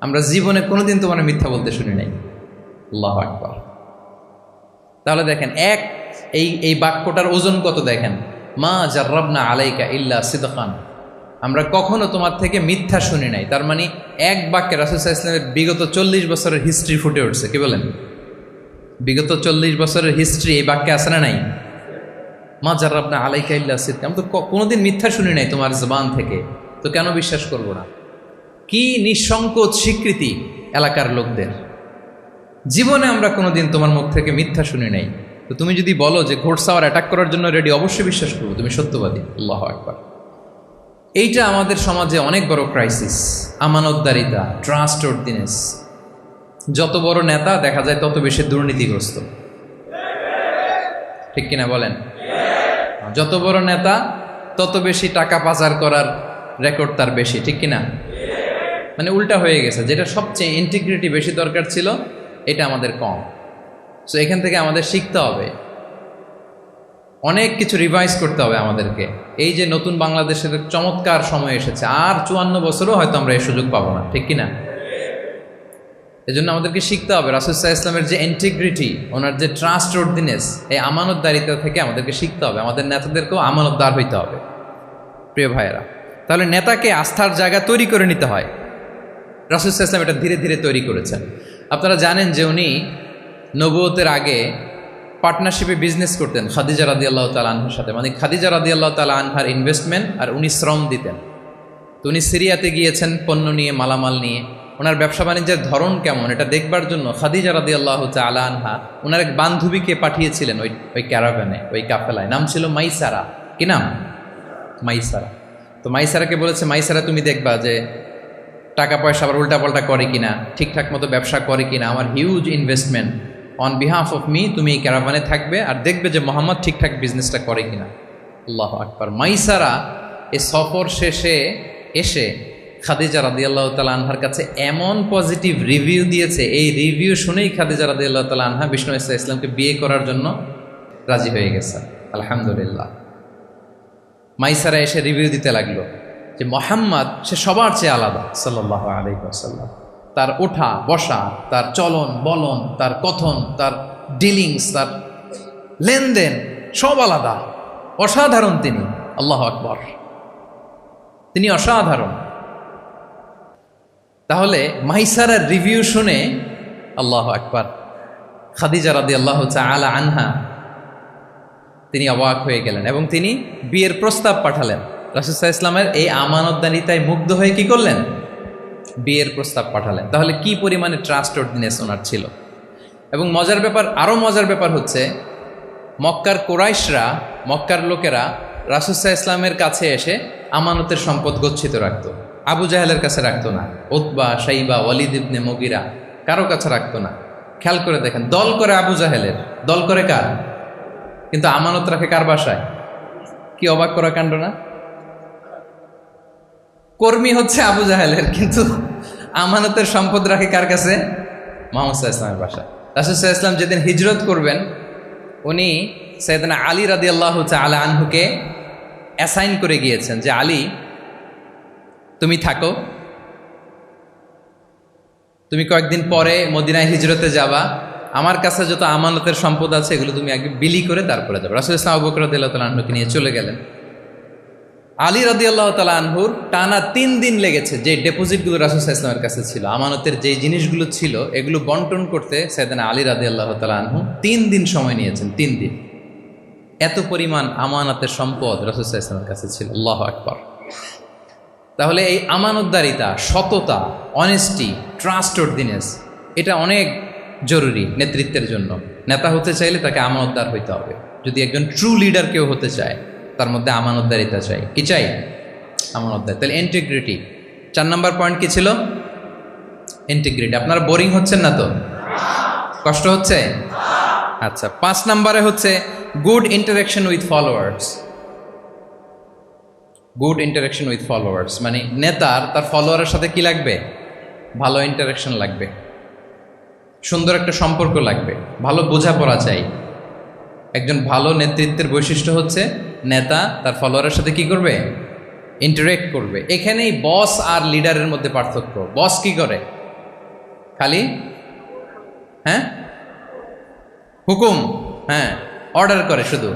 আমরা জীবনে কোনোদিন তোমার মিথ্যা বলতে শুনি নাই। আল্লাহু আকবার। তাহলে দেখেন এই বাক্যটার ওজন কত দেখেন, মা জাররাবনা আলাইকা ইল্লা সিদকান, আমরা কখনো তোমার থেকে মিথ্যা শুনি নাই। তার মানে এক বাক্যে রাসূল সাল্লাল্লাহু আলাইহি ওয়াসাল্লামের বিগত 40 বছরের হিস্ট্রি ফুটে উঠছে। কি বলেন? বিগত 40 বছরের হিস্ট্রি এই বাক্যে আছে না নাই? মা জাররাবনা আলাইকা ইল্লা সিদকান, আমি তো কোনোদিন মিথ্যা শুনি নাই তোমার জবান থেকে, তো কেন বিশ্বাস করব না? কি নিঃসংকোচ স্বীকৃতি এলাকার লোকদের, জীবনে আমরা কোনোদিন তোমার মুখ থেকে মিথ্যা শুনি নাই, তো তুমি যদি বলো যে ঘোড়সাওয়ার অ্যাটাক করার জন্য রেডি, অবশ্যই বিশ্বাস করবো, তুমি সত্যবাদী। আল্লাহু আকবার। এইটা আমাদের সমাজে অনেক বড় ক্রাইসিস, আমানতদারিতা, ট্রাস্টওয়ার্দিনেস। যত বড় নেতা দেখা যায় তত বেশি দুর্নীতিগ্রস্ত, ঠিক কিনা বলেন? যত বড় নেতা তত বেশি টাকা পাচার করার রেকর্ড তার বেশি, ঠিক কিনা? মানে উল্টা হয়ে গেছে, যেটা সবচেয়ে ইন্টিগ্রিটি বেশি দরকার ছিল এটা আমাদের কম। সো এখান থেকে আমাদের শিখতে হবে, অনেক কিছু রিভাইজ করতে হবে আমাদেরকে। এই যে নতুন বাংলাদেশের চমৎকার সময় এসেছে, আর 54 বছরও হয়তো আমরা এই সুযোগ পাবো না, ঠিক কিনা? এজন্য আমাদেরকে শিখতে হবে রাসূল সাল্লাল্লাহু আলাইহি ওয়াসাল্লামের যে ইন্টিগ্রিটি, ওনার যে ট্রাস্টওয়ার্দিনেস, এই আমানতদারিতা থেকে আমাদেরকে শিখতে হবে। আমাদের নেতাদেরকেও আমানতদার হইতে হবে, প্রিয় ভাইয়েরা। তাহলে নেতাকে আস্থার জায়গা তৈরি করে নিতে হয়। রাসূল সাল্লাল্লাহু আলাইহি ওয়াসাল্লাম এটা ধীরে ধীরে তৈরি করেছেন। আপনারা জানেন যে উনি নবুয়তের আগে পার্টনারশিপে বিজনেস করতেন খাদিজা রাদিয়াল্লাহু তাআলা আনহার সাথে, মানে খাদিজা রাদিয়াল্লাহু তাআলা আনহার ইনভেস্টমেন্ট আর উনি শ্রম দিতেন। তো উনি সিরিয়াতে গিয়েছেন পণ্য নিয়ে, মালামাল নিয়ে। ওনার ব্যবসা বাণিজ্যের ধরন কেমন এটা দেখবার জন্য খাদিজা রাদিয়াল্লাহু তাআলা আনহা ওনার এক বান্ধবীকে পাঠিয়েছিলেন ওই ক্যারাভ্যানে, ওই কাফেলায়। নাম ছিল মাইসারা। কি নাম? মাইসারা। তো মাইসারাকে বলেছে, মাইসারা তুমি দেখবা যে টাকা পয়সা আবার উল্টাপাল্টা করে কিনা, ঠিকঠাক মতো ব্যবসা করে কিনা, আমার huge investment, on behalf of me তুমি এই ক্যারাভানে থাকবে আর দেখবে যে মোহাম্মদ ঠিকঠাক বিজনেসটা করে কিনা। আল্লাহু আকবার। মাইসারা এই সফর শেষে এসে খাদিজা রাদিয়াল্লাহু তাআলা আনহার কাছে এমন পজিটিভ রিভিউ দিয়েছে, এই রিভিউ শুনেই খাদিজা রাদিয়াল্লাহু তাআলা আনহা বিষ্ণু ইসলামকে বিয়ে করার জন্য রাজি হয়ে গেছে। আলহামদুলিল্লাহ। মাইসারা এসে রিভিউ দিতে লাগলো যে মোহাম্মদ সে সবার চেয়ে আলাদা সাল্লাল্লাহু আলাইহি ওয়াসাল্লাম। তার ওঠা বসা, তার চলন বলন, তার কথন, তার ডিলিংস, তার লেনদেন সব আলাদা, অসাধারণ তিনি। আল্লাহু আকবার, তিনি অসাধারণ। তাহলে মাইসারার রিভিউ শুনে আল্লাহু আকবার খাদিজা রাদিয়াল্লাহু তাআলা আনহা তিনি অবাক হয়ে গেলেন এবং তিনি বিয়ের প্রস্তাব পাঠালেন। রাসূল সাল্লাল্লাহু আলাইহি ওয়াসাল্লামের এই আমানতদারিতায় মুগ্ধ হয়ে কি করলেন? বিয়ের প্রস্তাব পাঠালেন। তাহলে কি পরিমাণে ট্রাস্টওয়ার্দিনেস ওনার ছিল। এবং মজার ব্যাপার, আরও মজার ব্যাপার হচ্ছে মক্কার কুরাইশরা, মক্কার লোকেরা রাসূল সাল্লাল্লাহু আলাইহি ওয়াসাল্লামের কাছে এসে আমানতের সম্পদ গচ্ছিত রাখত, আবু জাহেলের কাছে রাখতো না। উতবা, শাইবা, ওয়ালিদ ইবনে মুগিরা কারো কাছে রাখতো না। খেয়াল করে দেখেন, দল করে আবু জাহেলের, দল করে কার? কিন্তু আমানত রাখে কার বাসায়? কি অবাক করা কাণ্ড না? কর্মী হচ্ছে আবু জাহেলের, কিন্তু আমানতের সম্পদ রাখে কার কাছে? মুহাম্মদ সাল্লাল্লাহু আলাইহি ওয়াসাল্লামের বাসায়। রাসূল সাল্লাল্লাহু আলাইহি ওয়াসাল্লাম যেদিন হিজরত করবেন, উনি সাইয়েদনা আলী রাদিয়াল্লাহু তাআলা আনহুকে অ্যাসাইন করে গিয়েছেন যে আলী, তুমি থাকো, তুমি কয়েকদিন পরে মদিনায় হিজরতে যাবা, আমার কাছে যত আমানতের সম্পদ আছে এগুলো তুমি আগে বিলি করে তারপরে যাবে। রাসূল সাল্লাল্লাহু আলাইহি ওয়া সাল্লাম আবু বকর রাদিয়াল্লাহু তাআলা আনহুকে নিয়ে চলে গেলেন। আলী রাদিয়াল্লাহু তাআলা আনহুর টানা 3 দিন লেগেছে যে ডেপোজিটগুলো রাসূল সাল্লাল্লাহু আলাইহি ওয়াসাল্লামের কাছে ছিল, আমানতের যে জিনিসগুলো ছিল এগুলো বন্টন করতে সাইয়েদনা আলী রাদিয়াল্লাহু তাআলা আনহু 3 দিন সময় নিয়েছেন। 3 দিন, এত পরিমাণ আমানতের সম্পদ রাসূল সাল্লাল্লাহু আলাইহি ওয়াসাল্লামের কাছে ছিল। আল্লাহু আকবার। তাহলে এই আমানতদারিতা, সততা, অনেস্টি, ট্রাস্টওয়ার্দিনেস, এটা অনেক জরুরি নেতৃত্বের জন্য। নেতা হতে চাইলে তাকে আমানতদার হইতে হবে। যদি একজন ট্রু লিডার কেউ হতে চায়, তার মধ্যে আমানতদারিতা চাই। কি চাই? আমানতদার। তাহলে ইন্টিগ্রিটি। 4 নম্বর পয়েন্ট কি ছিল? ইন্টিগ্রিটি। আপনারা বোরিং হচ্ছেন না তো? কষ্ট হচ্ছে? আচ্ছা, 5 নম্বরে হচ্ছে good interaction with followers. Good interaction with followers মানে নেতার তার ফলোয়ারের সাথে কি লাগবে? ভালো ইন্টারাকশন লাগবে, সুন্দর একটা সম্পর্ক লাগবে, ভালো বোঝাপড়া চাই। একজন ভালো নেতৃত্বের বৈশিষ্ট্য হচ্ছে নেতা তার ফলোয়ারের সাথে কি করবে? ইন্টারেক্ট করবে। এখানেই বস আর লিডারের মধ্যে পার্থক্য। বস কি করে? খালি হুকুম, অর্ডার করে শুধু।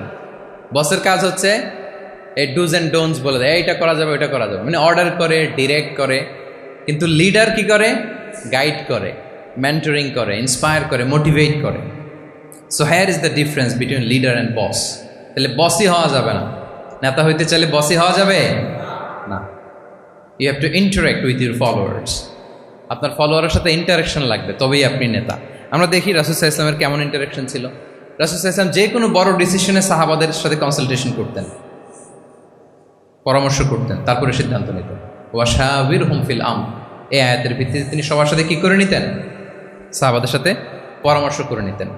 বসের কাজ হচ্ছে এই ডুজ অ্যান্ড ডোন্টস বলে দেয়, এইটা করা যাবে, ওইটা করা যাবে, মানে অর্ডার করে, ডিরেক্ট করে। কিন্তু লিডার কি করে? গাইড করে, মেন্টরিং করে, ইন্সপায়ার করে, মোটিভেট করে। So here is the difference between leader and boss. তাহলে বসই হওয়া যাবে না। নেতা হইতে চাইলে বসই হওয়া যাবে না। You have to interact with your followers. আপনার ফলোয়ারের সাথে ইন্টারাকশন লাগবে, তবেই আপনি নেতা। আমরা দেখি রাসূল সাল্লাল্লাহু আলাইহি ওয়াসাল্লামের কেমন ইন্টারাকশন ছিল। রাসূল সাল্লাল্লাহু আলাইহি ওয়াসাল্লাম যে কোনো বড় ডিসিশনে সাহাবাদের সাথে কনসালটেশন করতেন, পরামর্শ করতেন, তারপরে সিদ্ধান্ত নিতেন। ওয়াশাবিরহুম ফিল আমর, এই আয়াতের ভিত্তিতে তিনি সবার সাথে কি করে নিতেন? সাহাবাদের সাথে পরামর্শ করে নিতেন।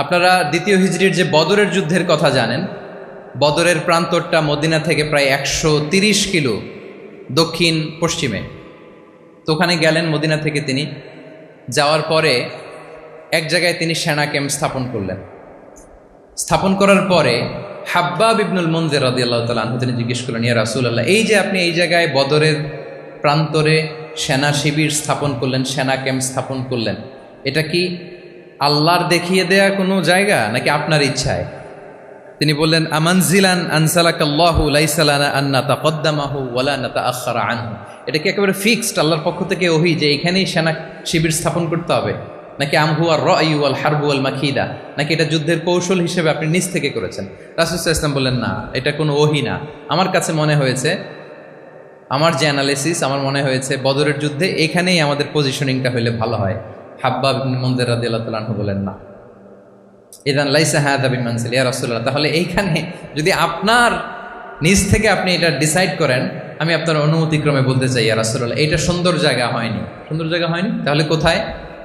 আপনারা দ্বিতীয় হিজরির যে বদরের যুদ্ধের কথা জানেন, বদরের প্রান্তরটা মদিনা থেকে প্রায় 130 কিলো দক্ষিণ পশ্চিমে। তো ওখানে গেলেন মদিনা থেকে তিনি। যাওয়ার পরে এক জায়গায় তিনি সেনা ক্যাম্প স্থাপন করলেন। স্থাপন করার পরে হাব্বাব ইবনুল মুনজির রাদিয়াল্লাহু তাআলা আনহু তিনি জিজ্ঞেস করলেন, ইয়া রাসূলুল্লাহ, এই যে আপনি এই জায়গায় বদরের প্রান্তরে সেনা শিবির স্থাপন করলেন, সেনা ক্যাম্প স্থাপন করলেন, এটা কি আল্লাহর দেখিয়ে দেয়া কোনো জায়গা নাকি আপনার ইচ্ছায়? তিনি বললেন, আমানজিলান আনসালাকাল্লাহু লাইসা লানা আন নাতাকদ্দামাহু ওয়ালা নাতাআখারা আনহু। এটা কি একেবারে ফিক্সড আল্লাহর পক্ষ থেকে ওহী যে এখানেই সেনা শিবির স্থাপন করতে হবে, নাকি আমহু আর রায়ু ওয়াল হারবু ওয়াল মাকিদা, নাকি এটা যুদ্ধের কৌশল হিসেবে আপনি নিজ থেকে করেছেন? রাসূল সাল্লাল্লাহু আলাইহি ওয়াসাল্লাম বললেন, না, এটা কোনো ওহী না। আমার কাছে মনে হয়েছে, আমার যে অ্যানালিসিস, আমার মনে হয়েছে বদরের যুদ্ধে এখানেই আমাদের পজিশনিংটা হইলে ভালো হয়। হাব্বাব ইবনে মুনজির রাদিয়াল্লাহু তাআলা আনহু বলেন, না, ইদান লাইসা হাযা বিমানজিল ইয়া রাসূলুল্লাহ, তাহলে এইখানে যদি আপনার নিজ থেকে আপনি এটা ডিসাইড করেন, আমি আপনার অনুমতিক্রমে বলতে চাই ইয়া রাসূলুল্লাহ, এইটা সুন্দর জায়গা হয়নি। সুন্দর জায়গা হয়নি? তাহলে কোথায়?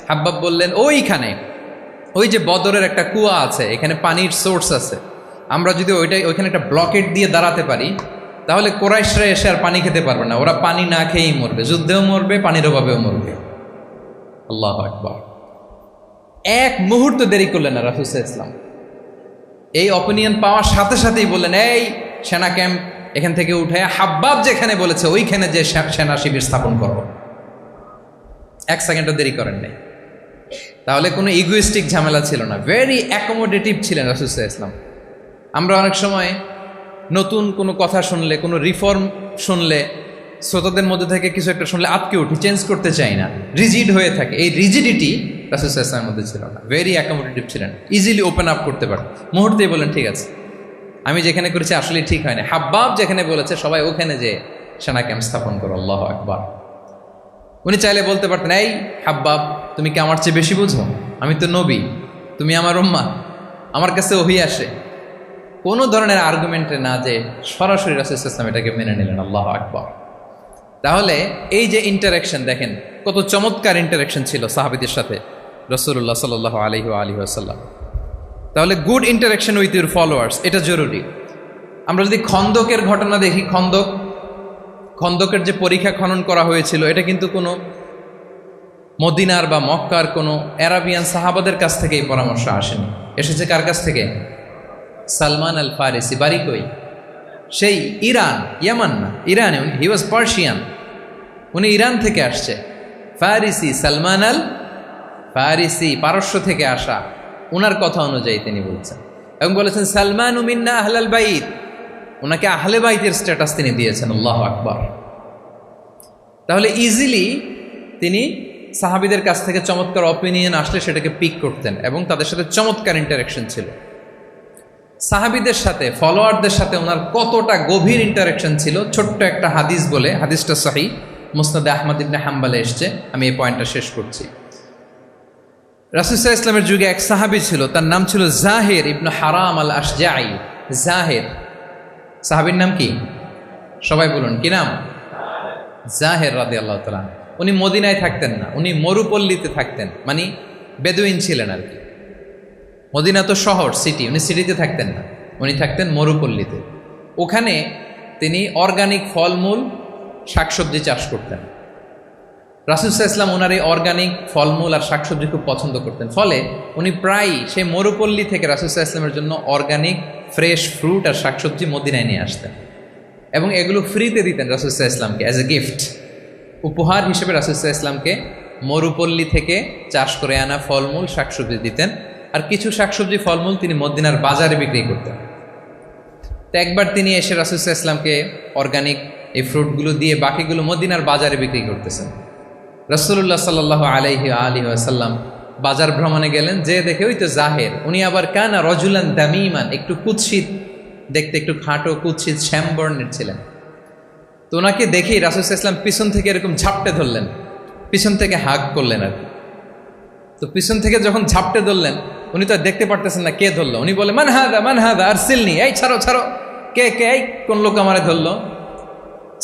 হাব্বাব বললেন, ওইখানে, ওই যে বদরের একটা কুয়া আছে, এখানে পানির সোর্স আছে, আমরা যদি ওইখানে একটা ব্লকেট দিয়ে দাঁড়াতে পারি, তাহলে কোরাইশরা এসে আর পানি খেতে পারবে না, ওরা পানি না খেয়েই মরবে, যুদ্ধেও মরবে, পানির অভাবেও মরবে। আল্লাহু আকবার। এক মুহূর্ত দেরি করলেন না রাসূল সাল্লাল্লাহু আলাইহি ওয়াসাল্লাম। এই অপিনিয়ন পাওয়ার সাথে সাথেই বললেন, এই সেনা ক্যাম্প এখান থেকে উঠে হাব্বাব যেখানে বলেছে ওইখানে যে সেনা শিবির স্থাপন করো। 1 সেকেন্ডও দেরি করেন নাই। তাহলে কোনো ইগোইস্টিক ঝামেলা ছিল না, ভেরি অ্যাকোমোডেটিভ ছিলেন রাসূল সাল্লাল্লাহু আলাইহি ওয়াসাল্লাম। আমরা অনেক সময় নতুন কোনো কথা শুনলে, কোনো রিফর্ম শুনলে, শ্রোতাদের মধ্যে থেকে কিছু একটা শুনলে আটকে উঠি, চেঞ্জ করতে চাই না, রিজিড হয়ে থাকে। এই রিজিডিটি রাসূল সাল্লাল্লাহু আলাইহি ওয়াসাল্লামের মধ্যে ছিল না, ভেরি অ্যাকোমোডেটিভ ছিলেন, ইজিলি ওপেন আপ করতে পারেন। মুহূর্তেই বলেন, ঠিক আছে, আমি যেখানে করেছি আসলে ঠিক হয় না। হাব্বাব যেখানে বলেছে সবাই ওখানে যে সেনা ক্যাম্প স্থাপন করো। আল্লাহু আকবার। উনি চাইলে বলতে পারতেন, এই হাব্বাব, তুমি কি আমার চেয়ে বেশি বুঝো? আমি তো নবী, তুমি আমার উম্মাহ, আমার কাছে ওহী আসে। কোনো ধরনের আর্গুমেন্টে না যে সরাসরি রাসূল সাল্লাল্লাহু আলাইহি ওয়াসাল্লাম এটাকে মেনে নিলেন। আল্লাহু আকবার। তাহলে এই যে ইন্টারাকশন দেখেন কত চমৎকার ইন্টারাকশন ছিল সাহাবীদের সাথে রাসূলুল্লাহ সাল্লাল্লাহু আলাইহি ওয়া আলিহি ওয়াসাল্লাম। তাহলে good interaction with your followers এটা জরুরি। আমরা যদি খন্দকের ঘটনা দেখি, খন্দকের যে পরীক্ষা খনন করা হয়েছিল এটা কিন্তু কোনো মদিনার বা মক্কার কোনো আরাবিয়ান সাহাবাদের কাছ থেকে এই পরামর্শ আসেনি। এসেছে কার কাছ থেকে? সালমান আল ফারিসি। বাড়ি কই? সেই ইরান, ইয়ামান না, ইরানে। হি ওয়াজ পার্সিয়ান, উনি ইরান থেকে আসছে। ফারিসি, সালমান আল ফারিসি, পারস্য থেকে আসা। ওনার কথা অনুযায়ী তিনি বলছেন এবং বলেছেন সালমান মিন্না আহলাল বাইত, ওনাকে আহলে বাইতের স্ট্যাটাস তিনি দিয়েছেন। আল্লাহু আকবার। তাহলে ইজিলি তিনি সাহাবীদের কাছ থেকে চমৎকার অপিনিয়ন আসলে সেটাকে পিক করতেন এবং তাদের সাথে চমৎকার ইন্টারাকশন ছিল। সাহাবীদের সাথে, ফলোয়ারদের সাথে ওনার কতটা গভীর ইন্টারাকশন ছিল, ছোট্ট একটা হাদিস বলে, হাদিসটা সহিহ মুসনাদে আহমদ ইবনে হাম্বলে এসছে। আমি এই পয়েন্টটা শেষ করছি। রাসূল সাল্লাল্লাহু আলাইহি ওয়াসাল্লামের যুগে এক সাহাবী ছিল, তার নাম ছিল জাহির ইবনে হারাম আল আশজাঈ। জাহির সাহাবীর নাম কি? সবাই বলুন, কি নাম? জাহির রাদিয়াল্লাহু তাআলা। উনি মদিনায় থাকতেন না, উনি মরুপল্লীতে থাকতেন, মানে বেদুইন ছিলেন আর কি। মদিনা তো শহর, সিটি, উনি সিটিতে থাকতেন না, উনি থাকতেন মরুপল্লীতে। ওখানে তিনি অর্গানিক ফলমূল শাকসবজি চাষ করতেন। রাসূল সাল্লাল্লাহু আলাইহি ওয়াসাল্লাম ওনার এই অর্গানিক ফলমূল আর শাকসবজি খুব পছন্দ করতেন। ফলে উনি প্রায়ই সেই মরুপল্লী থেকে রাসূল সাল্লাল্লাহু আলাইহি ওয়াসাল্লামের জন্য অর্গানিক ফ্রেশ ফ্রুট আর শাকসবজি মদিনায় নিয়ে আসতেন এবং এগুলো ফ্রিতে দিতেন রাসূল সাল্লাল্লাহু আলাইহি ওয়াসাল্লামকে অ্যাজ এ গিফট। উপহার হিসেবে রাসূল সাল্লাল্লাহু আলাইহি ওয়াসাল্লামকে মরুপল্লী থেকে চাষ করে আনা ফলমূল শাকসবজি দিতেন, আর কিছু শাকসবজি ফলমূল তিনি মদিনার বাজারে বিক্রি করতেন। তো একবার তিনি এসে রাসূল সাল্লাল্লাহু আলাইহি ওয়াসাল্লামকে অর্গানিক এই ফ্রুটগুলো দিয়ে বাকিগুলো মদিনার বাজারে বিক্রি করতেছেন। রাসূলুল্লাহ সাল্লাল্লাহু আলাইহি ওয়াসাল্লাম বাজার ভ্রমণে গেলেন, যে দেখে ওই তো জাহের, উনি আবার কানা রজুলান দামিমান, একটু কুৎসিত দেখতে, একটু খাটো কুৎসিত শ্যামবর্ণের ছিলেন। তো ওনাকে দেখেই রাসূল সাল্লাল্লাহু আলাইহি ওয়াসাল্লাম পিছন থেকে এরকম ঝাপটে ধরলেন, পিছন থেকে হাগ করলেন আর কি। তো পিছন থেকে যখন ঝাপটে ধরলেন, উনি তো আর দেখতে পারতেছেন না কে ধরলো। উনি বলে মান হাদা আরসিলনি, এই ছাড়ো ছাড়ো, কে কে, এই কোন লোক আমারে ধরলো,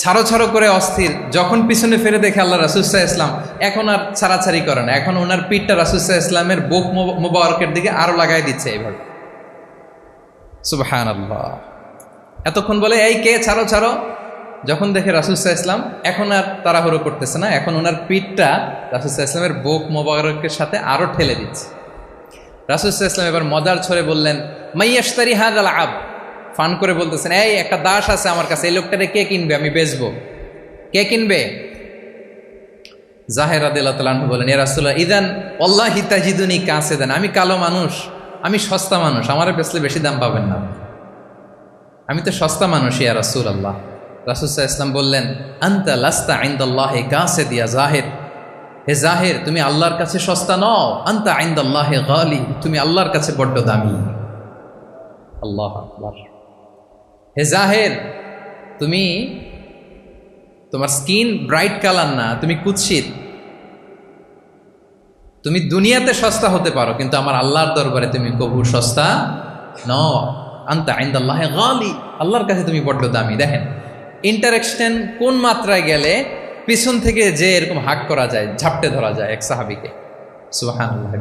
ছাড়ো ছাড়ো করে অস্থির। যখন পিছনে ফিরে দেখে আল্লাহ রাসূল সাল্লাল্লাহু আলাইহি ওয়াসাল্লাম, এখন আর ছাড়াছাড়ি করে না, এখন ওনার পিঠটা রাসূল সাল্লাল্লাহু আলাইহি ওয়াসাল্লামের বুক মোবারকের দিকে আরো লাগাই দিচ্ছে এইভাবে। সুবহানাল্লাহ। এতক্ষণ বলে এই কে, ছাড়ো ছাড়ো। যখন দেখে রাসূল সাল্লাল্লাহু আলাইহি ওয়াসাল্লাম এখন আর তাড়াহুড়ো করতেছে না, এখন ওনার পিঠটা রাসূল সাল্লাল্লাহু আলাইহি ওয়াসাল্লামের বুক মোবারকের সাথে আরো ঠেলে দিচ্ছে। রাসূল সাল্লাল্লাহু আলাইহি ওয়াসাল্লাম এবার মজার ছলে বললেন মাইয়াশতারি হাযাল আব, ফান করে বলতেছেন, এই একটা দাস আছে আমার কাছে, এই লোকটারে কে কিনবে, আমি বেচবো, কে কিনবে? জাহের রাদিয়াল্লাহু তাআলা আনহু বলেন, ইয়া রাসূলুল্লাহ ইদান ওয়াল্লাহি তাজিদুনি কাসিদান, আমি কালো মানুষ, আমি সস্তা মানুষ, আমারে বেচলে বেশি দাম পাবেন না, আমি তো সস্তা মানুষ ইয়া রাসূলুল্লাহ। রাসূল সাল্লাল্লাহু আলাইহি ওয়াসাল্লাম বললেন আনতা লাস্তা ইনদাল্লাহি কাসিদ ইয়া জাহির, হে জাহির তুমি আল্লাহর কাছে সস্তা নও, আনতা ইনদাল্লাহি গালি, তুমি আল্লাহর কাছে বড্ড দামি। আল্লাহু আকবার। হে জাহের, তুমি, তোমার স্কিন ব্রাইট কালার না, তুমি কুৎসিত, তুমি দুনিয়াতে সস্তা হতে পারো কিন্তু আমার আল্লাহর দরবারে তুমি কবু সস্তা নও। আনতা ইনদাল্লাহি গালি, আল্লাহর কাছে তুমি বড্ড দামি। দেখেন ইন্টারাকশন কোন মাত্রায় গেলে পিছন থেকে যে এরকম হাক করা যায়, ঝাপটে ধরা যায় এক সাহাবীকে। সুবহানাল্লাহ।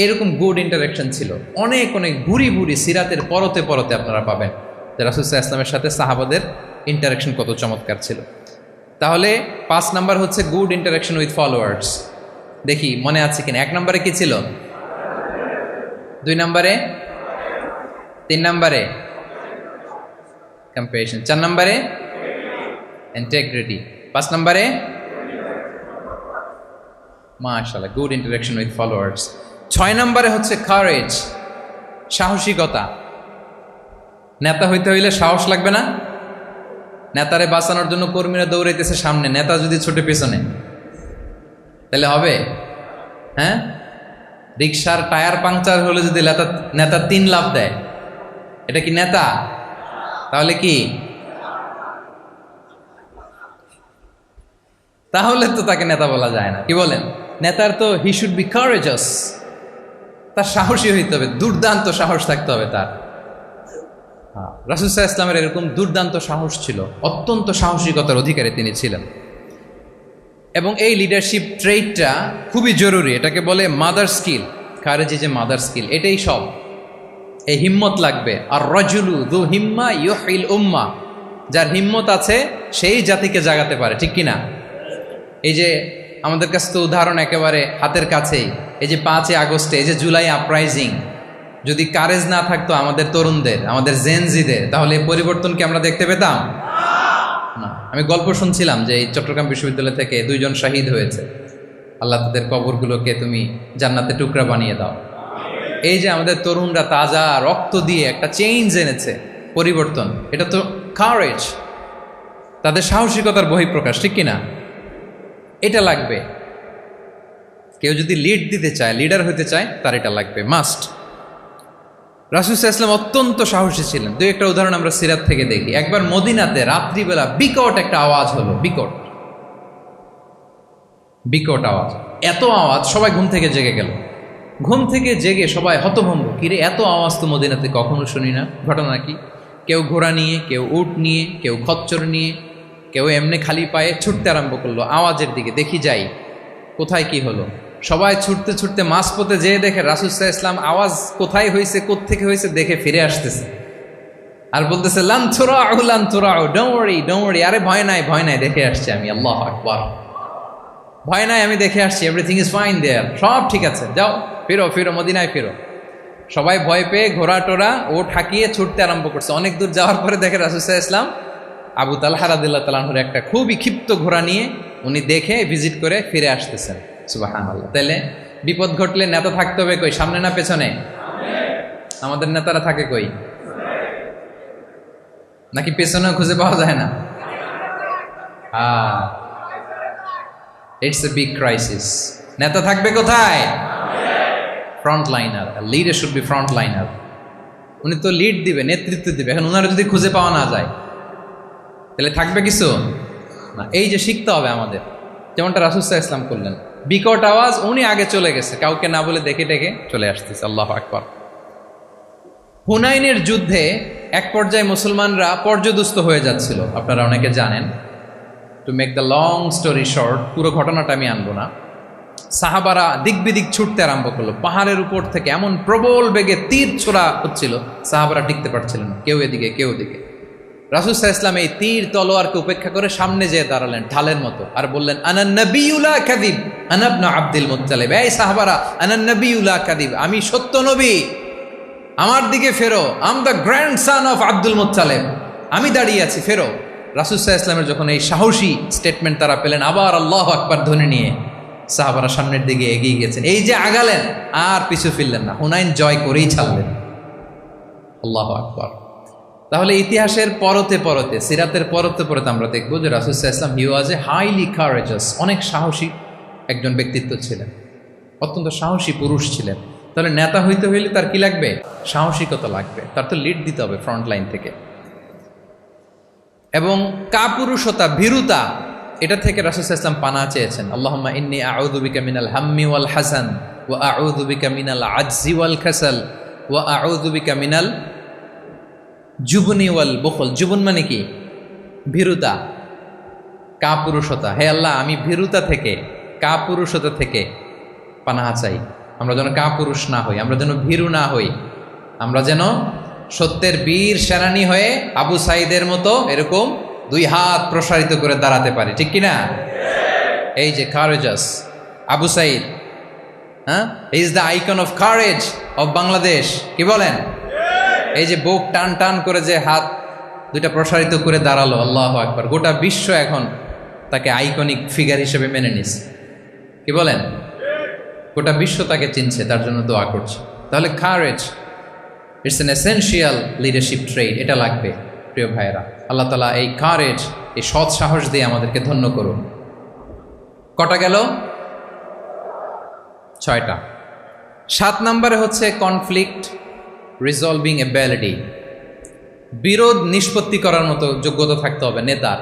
এরকম গুড ইন্টারাকশন ছিল অনেক অনেক ভুরি ভুরি সিরাতের পরতে পরতে আপনারা পাবেন যে রাসূল সাল্লাল্লাহু আলাইহি ওয়াসাল্লামের সাথে সাহাবাদের ইন্টারাকশন কত চমৎকার ছিল। তাহলে 5 নাম্বার হচ্ছে গুড ইন্টারাকশন উইথ ফলোয়ার্স। দেখি মনে আছে কিনা। 1 নম্বরে কি ছিল? 2 নম্বরে, 3 নম্বরে কম্প্যাশন, 4 নম্বরে ইন্টিগ্রিটি, 5 নম্বরে মাশাআল্লাহ গুড ইন্টারাকশন উইথ ফলোয়ার্স। 6 নম্বরে হচ্ছে কারেজ, সাহসিকতা। নেতা হইতে হইলে সাহস লাগবে না? নেতারে বাঁচানোর জন্য কর্মীরা দৌড়াইতেছে সামনে, নেতা যদি ছোটে পেছনে, তাহলে হবে? হ্যাঁ, রিক্সার টায়ার পাংচার হলে যদি নেতা 3 লাফ দেয়, এটা কি নেতা? তাহলে কি? তাহলে তো তাকে নেতা বলা যায় না। কি বলেন? নেতার তো হি শুড বি কারেজাস, তার সাহসী হইতে হবে, দুর্দান্ত সাহস থাকতে হবে তার। রাসূল সাল্লাল্লাহু আলাইহি ওয়াসাল্লামের এরকম দুর্দান্ত সাহস ছিল, অত্যন্ত সাহসিকতার অধিকারী তিনি ছিলেন। এবং এই লিডারশিপ ট্রেটটা খুবই জরুরি, এটাকে বলে মাদার স্কিল। খারেজি যে মাদার স্কিল, এটাই সব। এই হিম্মত লাগবে। আর রাজুলু যু হিম্মা ইউহিল উম্মা, যার হিম্মত আছে সেই জাতিকে জাগাতে পারে, ঠিক কিনা? এই যে আমাদের কাছে তো উদাহরণ একেবারে হাতের কাছেই, এই যে 5 আগস্টে, এই যে জুলাই আপরাইজিং, যদি কারেজ না থাকতো আমাদের তরুণদের, আমাদের জেনজিদের, তাহলে এই পরিবর্তন কি আমরা দেখতে পেতাম না। আমি গল্প শুনছিলাম যে এই চট্টগ্রাম বিশ্ববিদ্যালয় থেকে 2 জন শহীদ হয়েছে। আল্লাহ তাদের কবরগুলোকে তুমি জান্নাতে টুকরা বানিয়ে দাও। এই যে আমাদের তরুণরা তাজা রক্ত দিয়ে একটা চেঞ্জ এনেছে, পরিবর্তন, এটা তো কারেজ, তাদের সাহসিকতার বহিঃপ্রকাশ, ঠিক কিনা? এটা লাগবে। কেউ যদি লিড দিতে চায়, লিডার হতে চায়, তার এটা লাগবে, মাস্ট। রাসূল সাল্লাল্লাহু আলাইহি ওয়াসাল্লাম অত্যন্ত সাহসী ছিলেন। 2-1টা উদাহরণ আমরা সিরাত থেকে দেখি। একবার মদিনাতে রাত্রিবেলা বিকট একটা আওয়াজ হলো, বিকট আওয়াজ, এত আওয়াজ সবাই ঘুম থেকে জেগে গেল। ঘুম থেকে জেগে সবাই হতভম্ব, কিরে এত আওয়াজ তো মদিনাতে কখনো শুনি না, ঘটনা কি? কেউ ঘোড়া নিয়ে, কেউ উট নিয়ে, কেউ খচ্চর নিয়ে, কেউ এমনি খালি পায়ে ছুটতে আরম্ভ করলো আওয়াজের দিকে, দেখি যাই কোথায় কি হলো। সবাই ছুটতে ছুটতে মাঝপথে যেয়ে দেখে রাসূল সাল্লাল্লাহু আলাইহি ওয়াসাল্লাম আওয়াজ কোথায় হয়েছে, কোত্থেকে হয়েছে দেখে ফিরে আসতেছে আর বলতেছে, লান তুরাউ, ডোন্ট ওয়ারি, আরে ভয় নাই, দেখে আসছি আমি, আল্লাহু আকবার, ভয় নাই, আমি দেখে আসছি, এভরিথিং ইজ ফাইন দেয়ার, সব ঠিক আছে, যাও ফিরো মদিনায় ফিরো। সবাই ভয় পেয়ে ঘোড়া টোরা ও ঠাকিয়ে ছুটতে আরম্ভ করছে। অনেক দূর যাওয়ার পরে দেখে রাসূল সাল্লাল্লাহু আলাইহি ওয়াসাল্লাম আবু তালহা রাদিয়াল্লাহু তাআলা আনহুর একটা খুবই ক্ষিপ্ত ঘোড়া নিয়ে উনি দেখে ভিজিট করে ফিরে আসতেছেন। সুবহানাল্লাহ। তাহলে বিপদ ঘটলে নেতা থাকতে হবে কই, সামনে না পেছনে? আমাদের নেতারা থাকে কই? নাকি পেছনেও খুঁজে পাওয়া যায় না? It's a big crisis. নেতা থাকবে কোথায়? Front liner. Leader should be front liner. উনি তো লিড দিবে, নেতৃত্ব দিবে। এখন ওনারা যদি খুঁজে পাওয়া না যায় তাহলে থাকবে কিছু না। এই যে শিখতে হবে আমাদের, যেমনটা রাসূল সাল্লাল্লাহু আলাইহি ওয়াসাল্লাম করলেন। বিকট আওয়াজ, উনি আগে চলে গেছে, কাউকে না বলে দেখে ডেকে চলে আসতেছে। আল্লাহু আকবার। হুনাইনের যুদ্ধে এক পর্যায়ে মুসলমানরা পর্যদুস্ত হয়ে যাচ্ছিল, আপনারা অনেকে জানেন। To make the long story short, পুরো ঘটনাটা আমি আনবো না। সাহাবারা দিক বিদিক ছুটতে আরম্ভ করলো। পাহাড়ের উপর থেকে এমন প্রবল বেগে তীর ছোড়া হচ্ছিল, সাহাবারা টিকতে পারছিলেন না, কেউ এদিকে কেউ ওদিকে। রাসূল সাল্লাল্লাহু আলাইহি ওয়াসাল্লাম এই তীর তলোয়ারকে উপেক্ষা করে সামনে যেয়ে দাঁড়ালেন ঢালের মতো, আর বললেন, আনা নবিয়্যু লা কাযিব, আনা ইবনু আব্দুল মুত্তালিব। এই সাহাবারা, আনা নবিয়্যু লা কাযিব, আমি সত্য নবী, আমার দিকে ফেরো, I'm the grandson of Abdul Muttalib, আমি দাঁড়িয়ে আছি, ফেরো। রাসূল সাল্লাল্লাহু আলাইহি ওয়াসাল্লামের যখন এই সাহসী স্টেটমেন্ট তারা পেলেন, আবার আল্লাহু আকবার ধ্বনি নিয়ে সাহাবারা সামনের দিকে এগিয়ে গেছেন। এই যে আগালেন, আর পিছু ফিরলেন না, হুনাইন জয় করেই ছাড়লেন। আল্লাহু আকবার। তাহলে ইতিহাসের পরতে পরতে, সিরাতের পরতে পরতে আমরা দেখবো যে রাসূল সাল্লাল্লাহু আলাইহি ওয়াসাল্লাম হি ওয়াজ এ হাইলি কারেজাস, অনেক সাহসী একজন ব্যক্তিত্ব ছিলেন, অত্যন্ত সাহসী পুরুষ ছিলেন। তাহলে নেতা হইতে হইলে তার কি লাগবে? সাহসিকতা লাগবে, তার তো লিড দিতে হবে ফ্রন্ট লাইন থেকে। এবং কাপুরুষতা, ভীরুতা, এটা থেকে রাসূল সাল্লাল্লাহু আলাইহি ওয়াসাল্লাম পানাহ চেয়েছেন। আল্লাহুম্মা ইন্নী আউযু বিকা মিনাল হাম্মি ওয়াল হাসান ওয়া আউযু বিকা মিনাল আজজি ওয়াল কাসাল ওয়া আউযু বিকা মিনাল জুবনি ওয়াল বুখল। জুবন মানে কি? ভীরুতা, কাপুরুষতা। হে আল্লাহ, আমি ভীরুতা থেকে, কাপুরুষতা থেকে পানাহ চাই। আমরা যেন কাপুরুষ না হই, আমরা যেন ভীরু না হই, আমরা যেন সত্যের বীর সেনানী হয়ে আবু সাঈদের মতো এরকম 2 হাত প্রসারিত করে দাঁড়াতে পারি, ঠিক কিনা? এই যে কারেজাস আবু সাঈদ, হ্যাঁ, is the icon of courage of Bangladesh. কি বলেন? এই যে বুক টান টান করে যে হাত 2টা প্রসারিত করে দাঁড়ালো, আল্লাহু আকবার। গোটা বিশ্ব এখন তাকে আইকনিক ফিগার হিসেবে মেনে নিছে। কি বলেন? গোটা বিশ্ব তাকে চিনছে, তার জন্য দোয়া করছে। তাহলে courage it's an essential leadership trade, এটা লাগবে প্রিয় ভাইয়েরা। আল্লাহ তাআলা এই কারেজ, এই সৎ সাহস দিয়ে আমাদেরকে ধন্য করুন। কটা গেল? 6টা। 7 নম্বরে হচ্ছে কনফ্লিক্ট রিজলভিং এবিলিটি, বিরোধ নিষ্পত্তি করার মতো যোগ্যতা থাকতে হবে নেতার।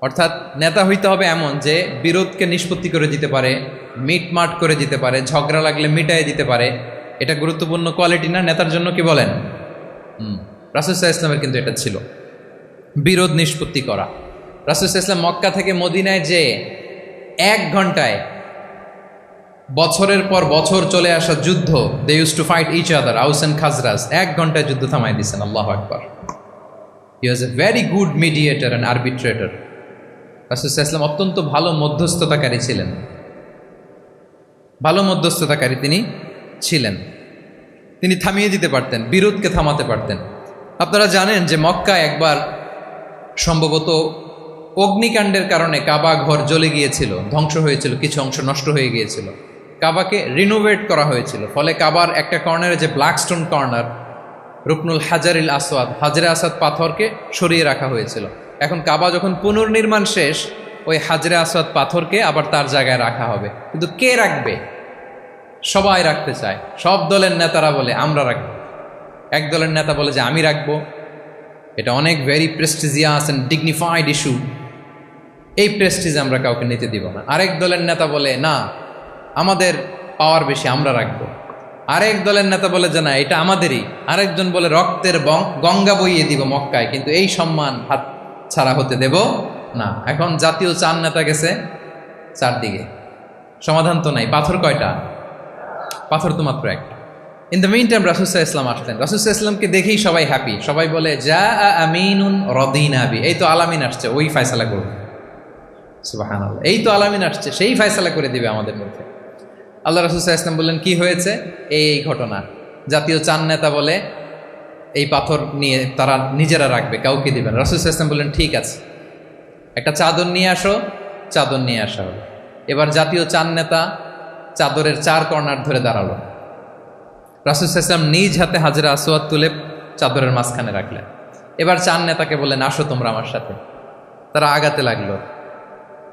অর্থাৎ নেতা হইতে হবে এমন যে বিরোধকে নিষ্পত্তি করে দিতে পারে, মিটমাট করে দিতে পারে, ঝগড়া লাগলে মিটাই দিতে পারে। এটা গুরুত্বপূর্ণ কোয়ালিটি না নেতার জন্য? কি বলেন? রাসূল সাল্লাল্লাহু আলাইহি ওয়াসাল্লামের কিন্তু এটা ছিল, বিরোধ নিষ্পত্তি করা। রাসূল সাল্লাল্লাহু আলাইহি ওয়াসাল্লাম মক্কা থেকে মদিনায় যে 1 ঘন্টায় বছরের পর বছর চলে আসা যুদ্ধ, they use to fight each other, Aus and Khazraj, 1 ঘন্টায় যুদ্ধ থামাই দিয়েছেন। আল্লাহু আকবার। He was a very good mediator and arbitrator. রাসূল সাল্লাল্লাহু আলাইহি ওয়াসাল্লাম অত্যন্ত ভালো মধ্যস্থতাকারী ছিলেন, ভালো মধ্যস্থতাকারী তিনি ছিলেন। তিনি থামিয়ে দিতে পারতেন, বিরোধকে থামাতে পারতেন। আপনারা জানেন যে মক্কায় একবার সম্ভবত অগ্নিকাণ্ডের কারণে কাবা ঘর জ্বলে গিয়েছিল, ধ্বংস হয়েছিল, কিছু অংশ নষ্ট হয়ে গিয়েছিল। কাবাকে রিনোভেট করা হয়েছিল, ফলে কাবার একটা কর্নারে যে ব্ল্যাক স্টোন কর্নার, রুকনুল হাজারিল আসওয়াদ, হাজরে আসওয়াদ পাথরকে সরিয়ে রাখা হয়েছিল। এখন কাবা যখন পুনর্নির্মাণ শেষ, ওই হাজরে আসওয়াদ পাথরকে আবার তার জায়গায় রাখা হবে। কিন্তু কে রাখবে? সবাই রাখতে চায়। সব দলের নেতারা বলে আমরা রাখবো। এক দলের নেতা বলে যে আমি রাখবো, এটা অনেক very prestigious and dignified issue, এই প্রেস্টিজ আমরা কাউকে নিতে দিব না। আরেক দলের নেতা বলে না, আমাদের পাওয়ার বেশি, আমরা রাখবো। আরেক দলের নেতা বলে যে না, এটা আমাদেরই। আরেকজন বলে রক্তের গঙ্গা বইয়ে দিব মক্কায়, কিন্তু এই সম্মান হাত ছাড়া হতে দেব না। এখন জাতীয় চার নেতা গেছে চারদিকে, সমাধান তো নাই। পাথর কয়টা? পাথর তো মাত্র একটা। ইন দ্য মিন টাইম রাসূল সাল্লাল্লাহু আলাইহি ওয়াসাল্লাম আসলেন। রাসূল সাল্লাল্লাহু আলাইহি ওয়াসাল্লামকে দেখেই সবাই হ্যাপি। সবাই বলে যা আমিনুন রদিনা বি, এই তো আলামিন আসছে, ওই ফয়সালা করবে। সুবহানাল্লাহ, এই তো আলামিন আসছে, সেই ফয়সালা করে দিবে আমাদের মধ্যে। আল্লাহ রাসূল সাল্লাল্লাহু আলাইহি ওয়াসাল্লাম বললেন কি হয়েছে? এই ঘটনা। জাতীয় চার নেতা বলে এই পাথর নিয়ে তারা নিজেরা রাখবে, কাউকে দিবেন। রাসূল সাল্লাল্লাহু আলাইহি ওয়াসাল্লাম বললেন ঠিক আছে, একটা চাদর নিয়ে আসো। চাদর নিয়ে আসা হলো। এবার জাতীয় চার নেতা চাদরের 4 কর্নার ধরে দাঁড়ালো। রাসূল সাল্লাল্লাহু আলাইহি ওয়াসাল্লাম নিজ হাতে হাজরে আসওয়াদ তুলে চাদরের মাঝখানে রাখলেন। এবার চার নেতাকে বললেন আসো তোমরা আমার সাথে। তারা আগাতে লাগলো।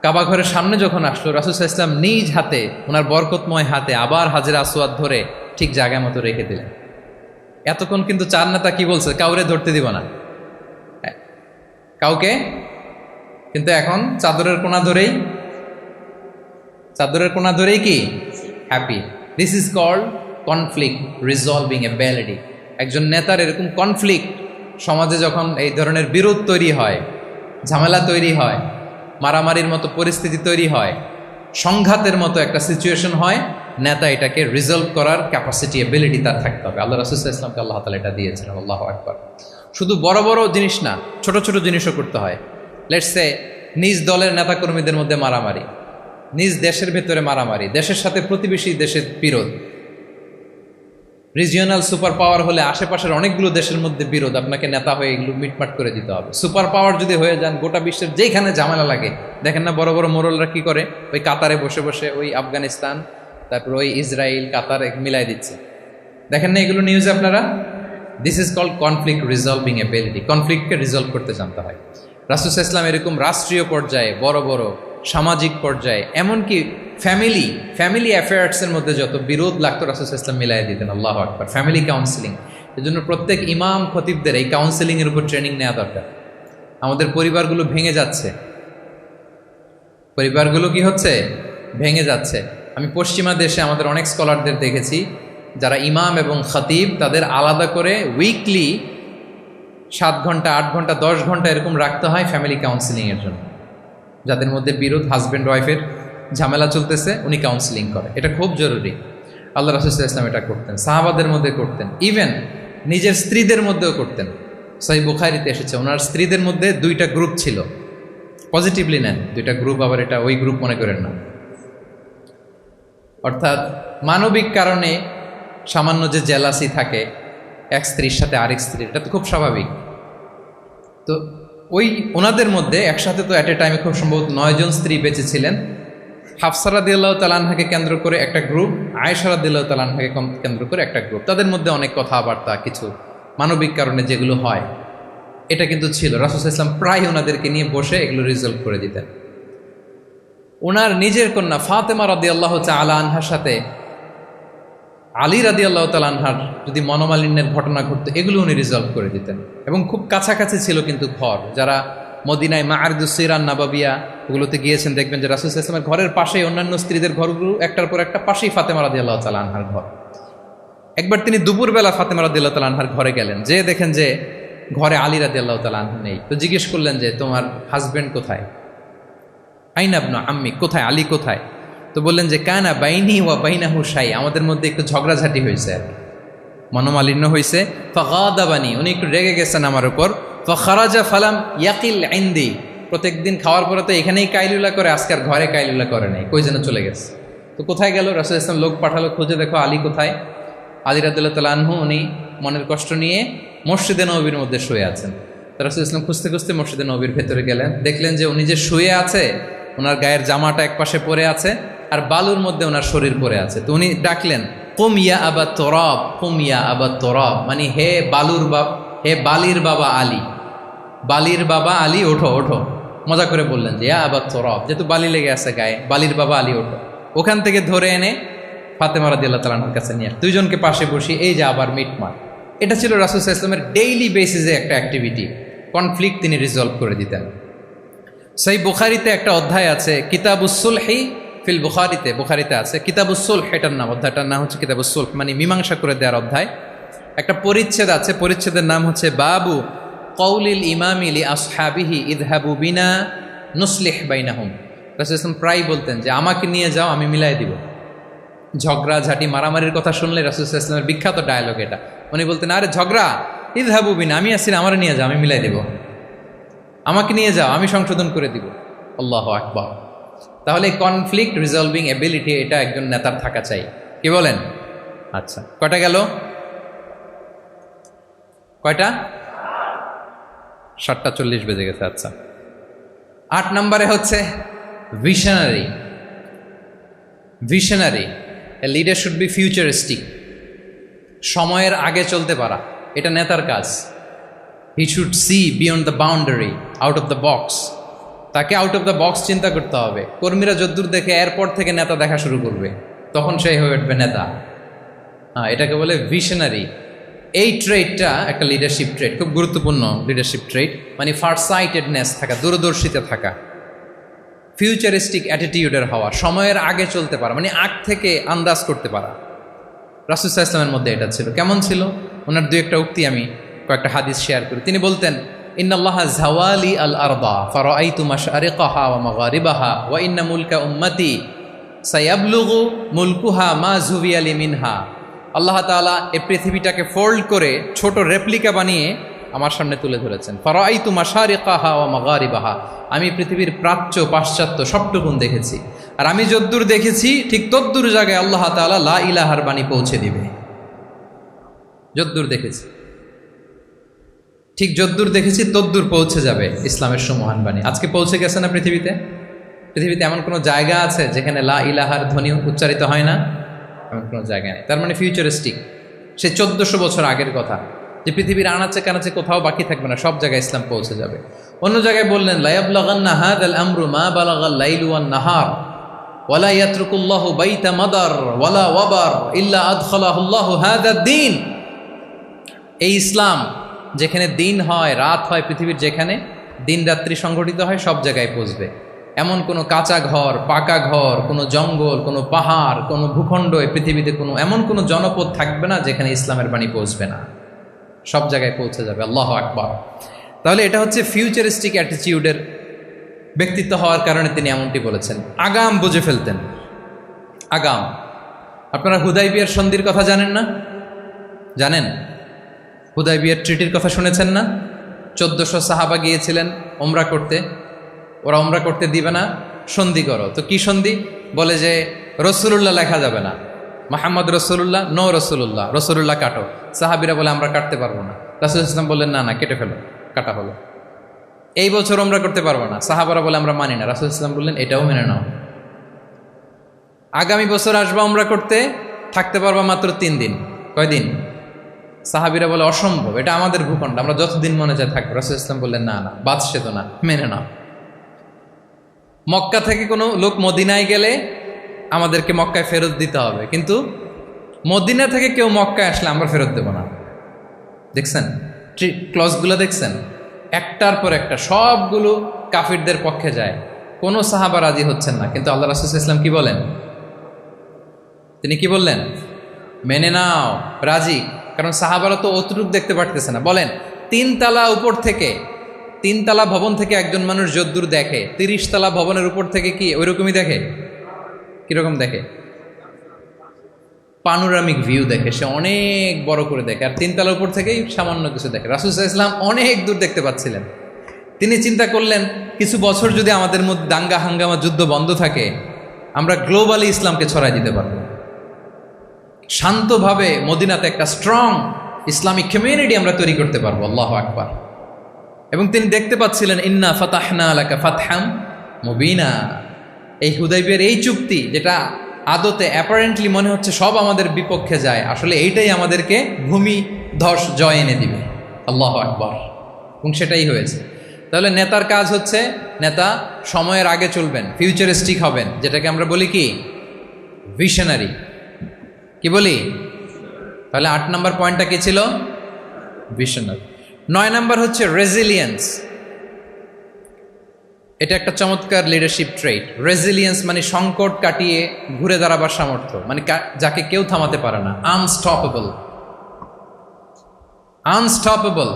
কাবা ঘরের সামনে যখন আসলো, রাসূল সাল্লাল্লাহু আলাইহি ওয়াসাল্লাম নিজ হাতে, ওনার বরকতময় হাতে আবার হাজরে আসওয়াদ ধরে ঠিক জায়গার মতো রেখে দিলেন। এতক্ষণ কিন্তু চার নেতা কি বলছে? কাউরে ধরতে দিব না, কাউকে। কিন্তু এখন চাদরের কোনা ধরেই কি happy. This is called conflict resolving ability. একজন নেতার এরকম কনফ্লিক্ট, সমাজে যখন এই ধরনের বিরোধ তৈরি হয়, ঝামেলা তৈরি হয়, মারামারির মতো পরিস্থিতি তৈরি হয়, সংঘাতের মতো একটা সিচুয়েশন হয়, নেতা এটাকে রিজলভ করার ক্যাপাসিটি, এবিলিটি তার থাকতে হবে। আল্লাহ রাসূল সাল্লাল্লাহু আলাইহি ওয়াসাল্লামকে আল্লাহ তাআলা এটা দিয়েছেন। আল্লাহু আকবার। শুধু বড় বড় জিনিস না, ছোট ছোট জিনিসও করতে হয়। লেটস সে নিজ দলের নেতাকর্মীদের মধ্যে মারামারি, নিজ দেশের ভেতরে মারামারি, দেশের সাথে প্রতিবেশী দেশের বিরোধ, রিজিওনাল সুপার পাওয়ার হলে আশেপাশের অনেকগুলো দেশের মধ্যে বিরোধ, আপনাকে নেতা হয়ে এগুলো মিটমাট করে দিতে হবে। সুপার পাওয়ার যদি হয়ে যান, গোটা বিশ্বের যেখানে ঝামেলা লাগে, দেখেন না বড় বড় মোরলরা কি করে? ওই কাতারে বসে বসে ওই আফগানিস্তান, তারপর ওই ইসরায়েল, কাতার মিলাই দিচ্ছে। দেখেন না এগুলো নিউজে আপনারা? This is called conflict resolving ability. কনফ্লিক্টকে রিজলভ করতে জানতে হয়। রাসূল সাল্লাল্লাহু আলাইহি ওয়াসাল্লাম এরকম রাষ্ট্রীয় পর্যায়ে, বড় বড় সামাজিক পর্যায়ে, এমনকি ফ্যামিলি অ্যাফেয়ার্সের মধ্যে যত বিরোধ লাগতো, রাসূল সাল্লাল্লাহু আলাইহি ওয়াসাল্লাম মিলাই দিতেন। আল্লাহু আকবার। ফ্যামিলি কাউন্সিলিং, এজন্য প্রত্যেক ইমাম খতিবদের এই কাউন্সিলিংয়ের উপর ট্রেনিং নেওয়া দরকার। আমাদের পরিবারগুলো ভেঙে যাচ্ছে, পরিবারগুলো কি হচ্ছে? ভেঙে যাচ্ছে। আমি পশ্চিমা দেশে আমাদের অনেক স্কলারদের দেখেছি, যারা ইমাম এবং খতিব, তাদের আলাদা করে উইকলি 7 ঘন্টা, 8 ঘন্টা, 10 ঘন্টা এরকম রাখতে হয় ফ্যামিলি কাউন্সিলিংয়ের জন্য। যাদের মধ্যে বিরোধ, হাজব্যান্ড ওয়াইফের ঝামেলা চলতেছে, উনি কাউন্সিলিং করে। এটা খুব জরুরি। আল্লাহ রাসূল সাল্লাল্লাহু আলাইহি ওয়াসাল্লাম এটা করতেন, সাহাবাদের মধ্যে করতেন, ইভেন নিজের স্ত্রীদের মধ্যেও করতেন। সহিহ বুখারীতে এসেছে, ওনার স্ত্রীদের মধ্যে 2টা গ্রুপ ছিল। পজিটিভলি নেন, 2টা গ্রুপ, আবার এটা ওই গ্রুপ মনে করেন না। অর্থাৎ মানবিক কারণে সামান্য যে জেলাসি থাকে এক স্ত্রীর সাথে আরেক স্ত্রীর, এটা তো খুব স্বাভাবিক। তো ওই ওনাদের মধ্যে একসাথে তো অ্যাট এ টাইমে খুব সম্ভবত 9 জন স্ত্রী বেঁচে ছিলেন। হাফসা রাদিয়াল্লাহু তাআলা আনহাকে কেন্দ্র করে একটা গ্রুপ, আয়েশা রাদিয়াল্লাহু তাআলা আনহাকে কেন্দ্র করে একটা গ্রুপ। তাদের মধ্যে অনেক কথাবার্তা, কিছু মানবিক কারণে যেগুলো হয়, এটা কিন্তু ছিল। রাসূল সাল্লাল্লাহু আলাইহি ওয়াসাল্লাম প্রায় ওনাদেরকে নিয়ে বসে এগুলো রিজলভ করে দিতেন। ওনার নিজের কন্যা ফাতেমা রাদিয়াল্লাহু তাআলা আনহার সাথে আলী রাদিয়াল্লাহু তাআলা আনহার যদি মনোমালিন্যের ঘটনা ঘটতো, এগুলো উনি রিজলভ করে দিতেন। এবং খুব কাছাকাছি ছিল কিন্তু ঘর। যারা মদিনায় মাআরিদুস সিরান নাবাবিয়া ওগুলোতে গিয়েছেন, দেখবেন যে রাসূল সাল্লাল্লাহু আলাইহি ওয়াসাল্লামের ঘরের পাশেই অন্যান্য স্ত্রীদের ঘরগুলো একটার পর একটা, পাশেই ফাতেমা রাদিয়াল্লাহু তাআলা আনহার ঘর। একবার তিনি দুপুরবেলা ফাতেমা রাদিয়াল্লাহু তাআলা আনহার ঘরে গেলেন, যে দেখেন যে ঘরে আলী রাদিয়াল্লাহু তাআলা আনহু নেই। তো জিজ্ঞেস করলেন যে তোমার হাজবেন্ড কোথায়, আইনা ইবনু আম্মি, কোথায় আলী কোথায়? তো বললেন যে কানা বাইনি ওয়া বাইনাহু শাই, আমাদের মধ্যে একটু ঝগড়াঝাটি হয়েছে আর কি, মনোমালিন্য হয়েছে। ফাগাদাবানি, উনি একটু রেগে গেছেন আমার উপর। ফাখারাজা ফালাম ইয়াকিল ইনদি, প্রত্যেকদিন খাওয়ার পরে তো এখানেই কাইলুলা করে, আজকে আর ঘরে কাইলুলা করে নাই, কই যেন চলে গেছে। তো কোথায় গেল? রাসূল ইসলাম লোক পাঠালো, খুঁজে দেখো আলী কোথায়। আলী রাদিয়াল্লাহু তাআলা আনহু উনি মনের কষ্ট নিয়ে মসজিদে নববীর মধ্যে শুয়ে আছেন। তো রাসূল ইসলাম খুঁজতে খুঁজতে মসজিদে নববীর ভেতরে গেলেন, দেখলেন যে উনি যে শুয়ে আছে, ওনার গায়ের জামাটা এক পাশে পড়ে আছে আর বালুর মধ্যে ওনার শরীর পড়ে আছে। তো উনি ডাকলেন কুম ইয়া আবা তোরাব, কুম ইয়া আবা তোরাব, মানে হে বালুর বাপ, হে বালির বাবা আলী, বালির বাবা আলী ওঠো ওঠো। মজা করে বললেন যে ইয়া আবা তোরাব, যেহেতু বালি লেগে আছে গায়ে, বালির বাবা আলী ওঠো। ওখান থেকে ধরে এনে ফাতেমা রাদিয়াল্লাহু তাআলার কাছে নিয়ে দুইজনকে পাশে বসিয়ে এই যে আবার মিটমাট। এটা ছিল রাসূল সাল্লাল্লাহু আলাইহি ওয়াসাল্লামের ডেইলি বেসিসে একটা অ্যাক্টিভিটি। কনফ্লিক্ট তিনি রিজলভ করে দিতেন। সেই বুখারিতে একটা অধ্যায় আছে কিতাবুস সুলহি ফিল বুখারিতে, বুখারিতে আছে কিতাবুস সুলহ, এটার নাম, অধ্যায়টার নাম হচ্ছে কিতাবুস সুলহ, মানে মীমাংসা করে দেওয়ার অধ্যায়। একটা পরিচ্ছেদ আছে, পরিচ্ছেদের নাম হচ্ছে বাবু কওলিল ইমামি লি আসহাবিহি ইযহাবু বিনা নুসলিহ বাইনাহুম। রাসূল সাল্লাল্লাহু প্রায় বলতেন যে আমাকে নিয়ে যাও, আমি মিলাই দিব। ঝগড়া ঝাঁটি মারামারির কথা শুনলে রাসূল সাল্লাল্লাহু আলাইহি ওয়াসাল্লামের বিখ্যাত ডায়লগ এটা। উনি বলতেন আরে ঝগড়া, ইযহাবু বিনা, আমি আসি না, আমার নিয়ে যাও, আমি মিলাই দেব, আমাকে নিয়ে যাও, আমি সংশোধন করে দিব। আল্লাহু আকবার। তাহলে কনফ্লিক্ট রিজলভিং এবিলিটি এটা একজন নেতার থাকা চাই, কি বলেন? আচ্ছা, কয়টা গেল? কয়টা? 7:40 বেজে গেছে। আচ্ছা, 8 নম্বরে হচ্ছে visionary. Visionary, a leader should be futuristic, সময়ের আগে চলতে পারা, এটা নেতার কাজ। He should see beyond the boundary, out of the box. তাকে আউট অফ দ্য বক্স চিন্তা করতে হবে। কর্মীরা যদ্দূর দেখে এরপর থেকে নেতা দেখা শুরু করবে, তখন সেই হয়ে উঠবে নেতা। এটাকে বলে ভিশনারি। এই ট্রেডটা একটা লিডারশিপ ট্রেড, খুব গুরুত্বপূর্ণ লিডারশিপ ট্রেড, মানে ফারসাইটেডনেস থাকা, দূরদর্শিতা থাকা, ফিউচারিস্টিক অ্যাটিটিউডের হওয়া, সময়ের আগে চলতে পারা, মানে আগ থেকে আন্দাজ করতে পারা। রাসূল সাল্লাল্লাহু আলাইহি ওয়াসাল্লামের মধ্যে এটা ছিল। কেমন ছিল? ওনার দুই একটা উক্তি আমি কয়েকটা হাদিস শেয়ার করি। তিনি বলতেন ইন্নাল্লাহা যাওয়ালি আল আরদা ফারাআইতু মাশআরিকাহা ওয়া মাগারিবাহা ওয়া ইন্না মুলকা উম্মতি সায়াবলুগু মুলকুহা মা যুবিয়ালি মিনহা। আল্লাহ তাআলা এই পৃথিবীটাকে ফোল্ড করে ছোট রেপ্লিকা বানিয়ে আমার সামনে তুলে ধরেছেন। ফারাআইতু মাশারিকাহা ওয়া মাগারিবাহা, আমি পৃথিবীর প্রাচ্য পাশ্চাত্য সবটুকুন দেখেছি। আর আমি যদ্দূর দেখেছি ঠিক তদ্দূর জায়গায় আল্লাহ তাআলা লা ইলাহার বাণী পৌঁছে দিবে। যদ্দূর দেখেছি, ঠিক যদ্দূর দেখেছি তদ্দূর পৌঁছে যাবে ইসলামের সুমহান বাণী। আজকে পৌঁছে গেছে না পৃথিবীতে? পৃথিবীতে এমন কোনো জায়গা আছে যেখানে লা ইলাহার ধ্বনি উচ্চারিত হয় না? এমন কোনো জায়গা নেই। তার মানে ফিউচারিস্টিক, সে 1400 বছর আগের কথা, যে পৃথিবীর আনাচে কানাচে কোথাও বাকি থাকবে না, সব জায়গায় ইসলাম পৌঁছে যাবে। অন্য জায়গায় বললেন লা ইয়াবলাগান্না হাযাল আমরু মা বালাগাল লাইলু ওয়ান নাহার ওয়ালা ইয়াতরুকুল্লাহু বাইতা মাদার ওয়ালা ওয়াবার ইল্লা আদখালাহুল্লাহু হাযাদ দ্বীন। এই ইসলাম যেখানে দিন হয় রাত হয়, পৃথিবীর যেখানে দিন রাত্রি সংঘটিত হয়, সব জায়গায় পৌঁছবে। এমন কোনো কাঁচা ঘর, পাকা ঘর, কোনো জঙ্গল, কোনো পাহাড়, কোনো ভূখণ্ড, এই পৃথিবীতে কোনো এমন কোনো জনপদ থাকবে না যেখানে ইসলামের বাণী পৌঁছবে না। সব জায়গায় পৌঁছে যাবে। আল্লাহু আকবার। তাহলে এটা হচ্ছে ফিউচারিস্টিক অ্যাটিটিউডের ব্যক্তিত্ব হওয়ার কারণে তিনি এমনটি বলেছেন। আগাম বুঝে ফেলতেন, আগাম। আপনারা হুদাইবিয়ার সন্ধির কথা জানেন না? জানেন? হুদাইবিয়ার ট্রিটির কথা শুনেছেন না? 1400 সাহাবা গিয়েছিলেন ওমরা করতে, ওরা ওমরা করতে দিবে না, সন্ধি করো। তো কি সন্ধি? বলে যে রসুলুল্লাহ লেখা যাবে না, মুহাম্মদ রসুলুল্লাহ, নো রসুলুল্লাহ, রসুলুল্লাহ কাটো। সাহাবিরা বলে আমরা কাটতে পারবো না। রাসূল ইসলাম বললেন না না, কেটে ফেলো, কাটা হলো। এই বছর ওমরা করতে পারবো না, সাহাবারা বলে আমরা মানি না। রাসূল ইসলাম বললেন এটাও মেনে নাও। আগামী বছর আসবা ওমরা করতে, থাকতে পারবা মাত্র 3 দিন। কয়দিন? সাহাবিরা বলে অসম্ভব, এটা আমাদের ভূখণ্ড, আমরা যতদিন মনে চায় থাকবো। রাসূল ইসলাম বললেন না না, বাদশে তো না, মেনে নাও। মক্কা থেকে কোনো লোক মদিনায় গেলে আমাদেরকে মক্কায় ফেরত দিতে হবে, কিন্তু মদিনা থেকে কেউ মক্কায় আসলে আমরা ফেরত দেব না। দেখছেন ক্লজগুলো? দেখছেন একটার পর একটা, সবগুলো কাফিরদের পক্ষে যায়। কোনো সাহাবা রাজি হচ্ছেন না, কিন্তু আল্লাহ রাসূল সাল্লাল্লাহু আলাইহি ওয়াসাল্লাম কি বলেন? তিনি কি বললেন? মেনে নাও, রাজি। কারণ সাহাবারা তো অতটুক দেখতে পারতেছে না। বলেন তিনতলা উপর থেকে, তিনতলা ভবন থেকে একজন মানুষ যদ্দূর দেখে, 30 তলা ভবনের উপর থেকে কি ওইরকমই দেখে? কিরকম দেখে? পানোরামিক ভিউ দেখে, সে অনেক বড় করে দেখে। আর তিনতলার উপর থেকেই সামান্য কিছু দেখে। রাসূল সাল্লাল্লাহু আলাইহি ওয়াসাল্লাম অনেক দূর দেখতে পাচ্ছিলেন। তিনি চিন্তা করলেন, কিছু বছর যদি আমাদের মধ্যে দাঙ্গা হাঙ্গামা যুদ্ধ বন্ধ থাকে, আমরা গ্লোবালি ইসলামকে ছড়াই দিতে পারব। শান্তভাবে মদিনাতে একটা স্ট্রং ইসলামিক কমিউনিটি আমরা তৈরি করতে পারবো। আল্লাহু আকবার। এবং তিনি দেখতে পাচ্ছিলেন, ইন্না ফাতাহনা লাকা ফাতহাম মুবিনা, এই হুদাইবিয়ার এই চুক্তি, যেটা আদতে অ্যাপারেন্টলি মনে হচ্ছে সব আমাদের বিপক্ষে যায়, আসলে এইটাই আমাদেরকে ভূমি ধস জয় এনে দিবে। আল্লাহু আকবার। এবং সেটাই হয়েছে। তাহলে নেতার কাজ হচ্ছে, নেতা সময়ের আগে চলবেন, ফিউচারিস্টিক হবেন, যেটাকে আমরা বলি কি ভিশনারি। কি বলি? তাহলে 8 নম্বর পয়েন্টটা কি ছিল? ভিশনারি। 9 নম্বর হচ্ছে রেজিলিয়েন্স। এটা একটা চমৎকার লিডারশিপ ট্রেট। রেজিলিয়েন্স মানে সংকট কাটিয়ে ঘুরে দাঁড়াবার সামর্থ্য, মানে যাকে কেউ থামাতে পারে না। আনস্টপেবল, আনস্টপেবল,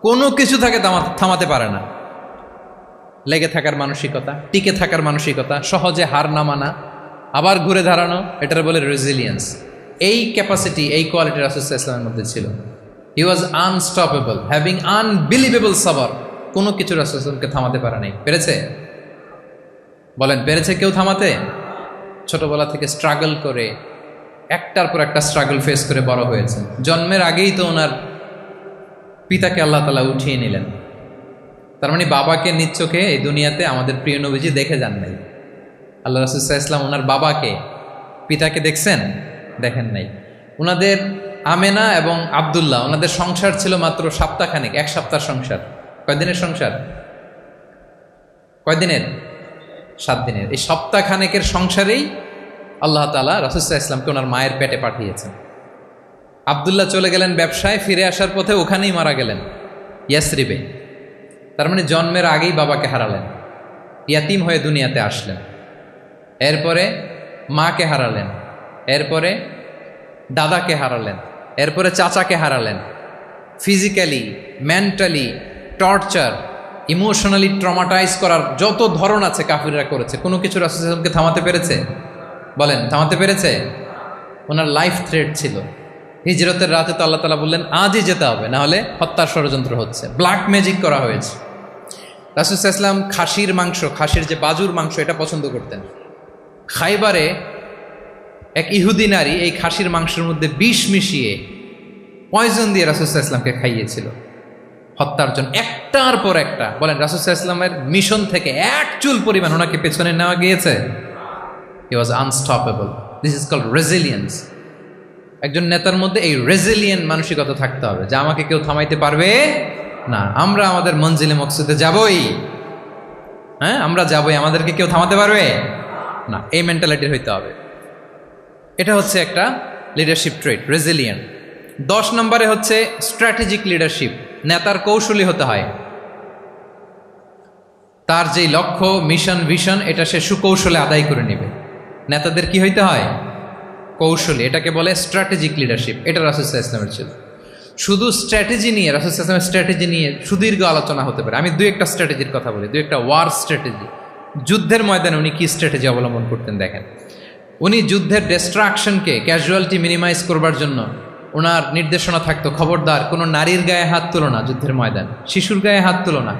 কোনো কিছু তাকে থামাতে পারে না। লেগে থাকার মানসিকতা, টিকে থাকার মানসিকতা, সহজে হার না মানা, আবার ঘুরে দাঁড়ানো, এটার বলে রেজিলিয়েন্স। এই ক্যাপাসিটি, এই কোয়ালিটি রাসূল সাল্লাল্লাহু আলাইহি ওয়াসাল্লামের মধ্যে ছিল। হি ওয়াজ আনস্টপেবল, হ্যাভিং আনবিলিভেবল সাবর। কোনো কিছু রাসূল সাল্লাল্লাহু আলাইহি ওয়াসাল্লামকে থামাতে পারে নাই। পেরেছে? বলেন, পেরেছে কেউ থামাতে? ছোটবেলা থেকে স্ট্রাগল করে, একটার পর একটা স্ট্রাগল ফেস করে বড় হয়েছে। জন্মের আগেই তো ওনার পিতাকে আল্লাহ তাআলা উঠিয়ে নিলেন। তার মানে বাবাকে নিজ চোখে এই দুনিয়াতে আমাদের প্রিয় নবীজি দেখে যান নাই। আল্লাহ রাসূল সাল্লাল্লাহু আলাইহি ওয়াসাল্লাম ওনার বাবাকে, পিতাকে দেখছেন? দেখেন নাই। ওনাদের আমেনা এবং আব্দুল্লাহ, ওনাদের সংসার ছিল মাত্র সপ্তাহখানেক, 1 সপ্তাহ সংসার। কয়দিনের সংসার? কয়দিনের? 7 দিনের। এই সপ্তাহখানেকের সংসারেই আল্লাহ তাআলা রাসূল সাল্লাল্লাহু আলাইহি ওয়াসাল্লামকে ওনার মায়ের পেটে পাঠিয়েছেন। আব্দুল্লাহ চলে গেলেন ব্যবসায়, ফিরে আসার পথে ওখানেই মারা গেলেন, ইয়াসরিবে। তার মানে জন্মের আগেই বাবাকে হারালেন, ইয়াতিম হয়ে দুনিয়াতে আসলেন। এরপরে মাকে হারালেন, এরপরে দাদাকে হারালেন, এরপরে চাচাকে হারালেন। Physically, mentally torture, emotionally traumatise করার যত ধরন আছে কাফিররা করেছে। কোনো কিছু রাসূল সাল্লাল্লাহু আলাইহি ওয়াসাল্লামকে থামাতে পেরেছে? বলেন, থামাতে পেরেছে? ওনার লাইফ থ্রেট ছিল। হিজরতের রাতে তো আল্লাহ তাআলা বললেন, আজই যেতে হবে, না হলে হত্যার ষড়যন্ত্র হচ্ছে, ব্ল্যাক ম্যাজিক করা হয়েছে। রাসূল সাল্লাল্লাহু আলাইহি ওয়াসাল্লাম খাসির মাংস, খাসির যে বাজুর মাংস, এটা পছন্দ করতেন। খাইবারে এক ইহুদি নারী এই খাসির মাংসের মধ্যে বিষ মিশিয়ে পয়জন দিয়ে রাসূল সাল্লাল্লাহু আলাইহি ওয়াসাল্লামকে খাইয়েছিল হত্যার জন্য, একটার পর একটা। বলেন, রাসূল সাল্লাল্লাহু আলাইহি ওয়াসাল্লামের মিশন থেকে এক চুল পরিমাণ ওনাকে পেছনে নেওয়া গিয়েছে? He was unstoppable. This is called resilience. একজন নেতার মধ্যে এই রেজিলিয়েন্ট মানসিকতা থাকতে হবে, যে আমাকে কেউ থামাইতে পারবে না, আমরা আমাদের মঞ্জিলে মকসুদে যাবই। হ্যাঁ, আমরা যাবই, আমাদেরকে কেউ থামাতে পারবে না, এই মেন্টালিটির হইতে হবে। এটা হচ্ছে একটা লিডারশিপ ট্রেট, রেজিলিয়েন্ট। 10 নম্বরে হচ্ছে স্ট্র্যাটেজিক লিডারশিপ। নেতার কৌশলী হতে হয়। তার যেই লক্ষ্য, মিশন, ভিশন, এটা সে সুকৌশলে আদায় করে নেবে। নেতাদের কি হইতে হয়? কৌশলী। এটাকে বলে স্ট্র্যাটেজিক লিডারশিপ। এটা রাসূল সাল্লাল্লাহু আলাইহি ওয়াসাল্লামের ছিল। শুধু স্ট্র্যাটেজি নিয়ে, রাসূল সাল্লাল্লাহু আলাইহি ওয়াসাল্লামের স্ট্র্যাটেজি নিয়ে সুদীর্ঘ আলোচনা হতে পারে। আমি 2-1টা স্ট্র্যাটেজির কথা বলি, 2-1টা ওয়ার স্ট্র্যাটেজি। যুদ্ধের ময়দানে উনি কি স্ট্র্যাটেজি অবলম্বন করতেন দেখেন। উনি যুদ্ধের ডিস্ট্রাকশনকে, ক্যাজুয়ালিটি মিনিমাইজ করবার জন্য ওনার নির্দেশনা থাকতো, খবরদার কোনো নারীর গায়ে হাত তুলো না যুদ্ধের ময়দান, শিশুর গায়ে হাত তুলো না,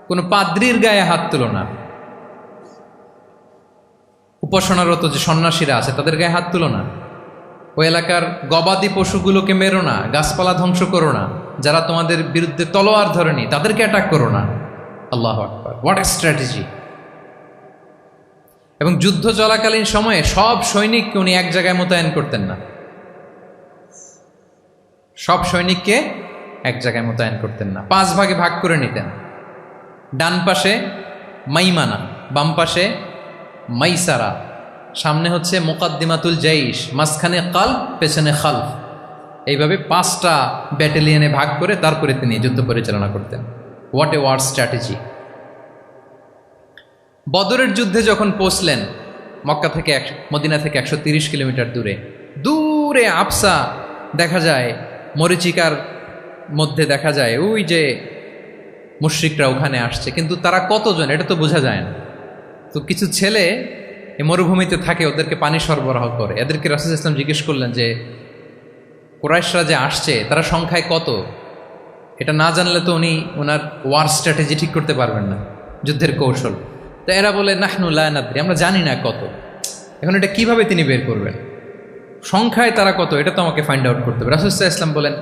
কোনো পাদ্রীর গায়ে হাত তুলো না, উপাসনারত যে সন্ন্যাসীরা আছে তাদের গায়ে হাত তুলো না, ওই এলাকার গবাদি পশুগুলোকে মেরো না, গাছপালা ধ্বংস করো না, যারা তোমাদের বিরুদ্ধে তলোয়ার ধরেনি তাদেরকে অ্যাটাক করো না। আল্লাহু আকবার, হোয়াট এ স্ট্র্যাটেজি! এবং যুদ্ধ চলাকালীন সময়ে সব সৈনিককে উনি এক জায়গায় মোতায়েন করতেন না, সব সৈনিককে এক জায়গায় মোতায়েন করতেন না, 5 ভাগে ভাগ করে নিতেন। ডান পাশে মাইমানা, বাম পাশে মাইসারা, সামনে হচ্ছে মুকাদ্দিমাতুল জাইশ, মাঝখানে কালব, পেছনে খালফ। এইভাবে 5টা ব্যাটালিয়নে ভাগ করে তারপরে তিনি যুদ্ধ পরিচালনা করতেন। What a war strategy! বদরের যুদ্ধে যখন পৌঁছলেন, মক্কা থেকে মদিনা থেকে 130 কিলোমিটার দূরে, দূরে আবসা দেখা যায় মরিচিকার মধ্যে দেখা যায় ওই যে মুশরিকরা ওখানে আসছে, কিন্তু তারা কতজন এটা তো বোঝা যায় না। তো কিছু ছেলে এই মরুভূমিতে থাকে, ওদেরকে পানি সরবরাহ করে। এদেরকে রাসূল সাল্লাল্লাহু আলাইহি ওয়াসাল্লাম জিজ্ঞেস করলেন যে কুরাইশরা যে আসছে তারা সংখ্যায় কত, এটা না জানলে তো উনি ওনার ওয়ার স্ট্র্যাটেজি ঠিক করতে পারবেন না, যুদ্ধের কৌশল। তো এরা বলে নাহনু লা নাদরি, আমরা জানি না কত। এখন এটা কিভাবে তিনি বের করবেন, সংখ্যায় তারা কত, এটা তো আমাকে ফাইন্ড আউট করতে হবে। রাসূল সাল্লাল্লাহু আলাইহি ওয়াসাল্লাম বলেন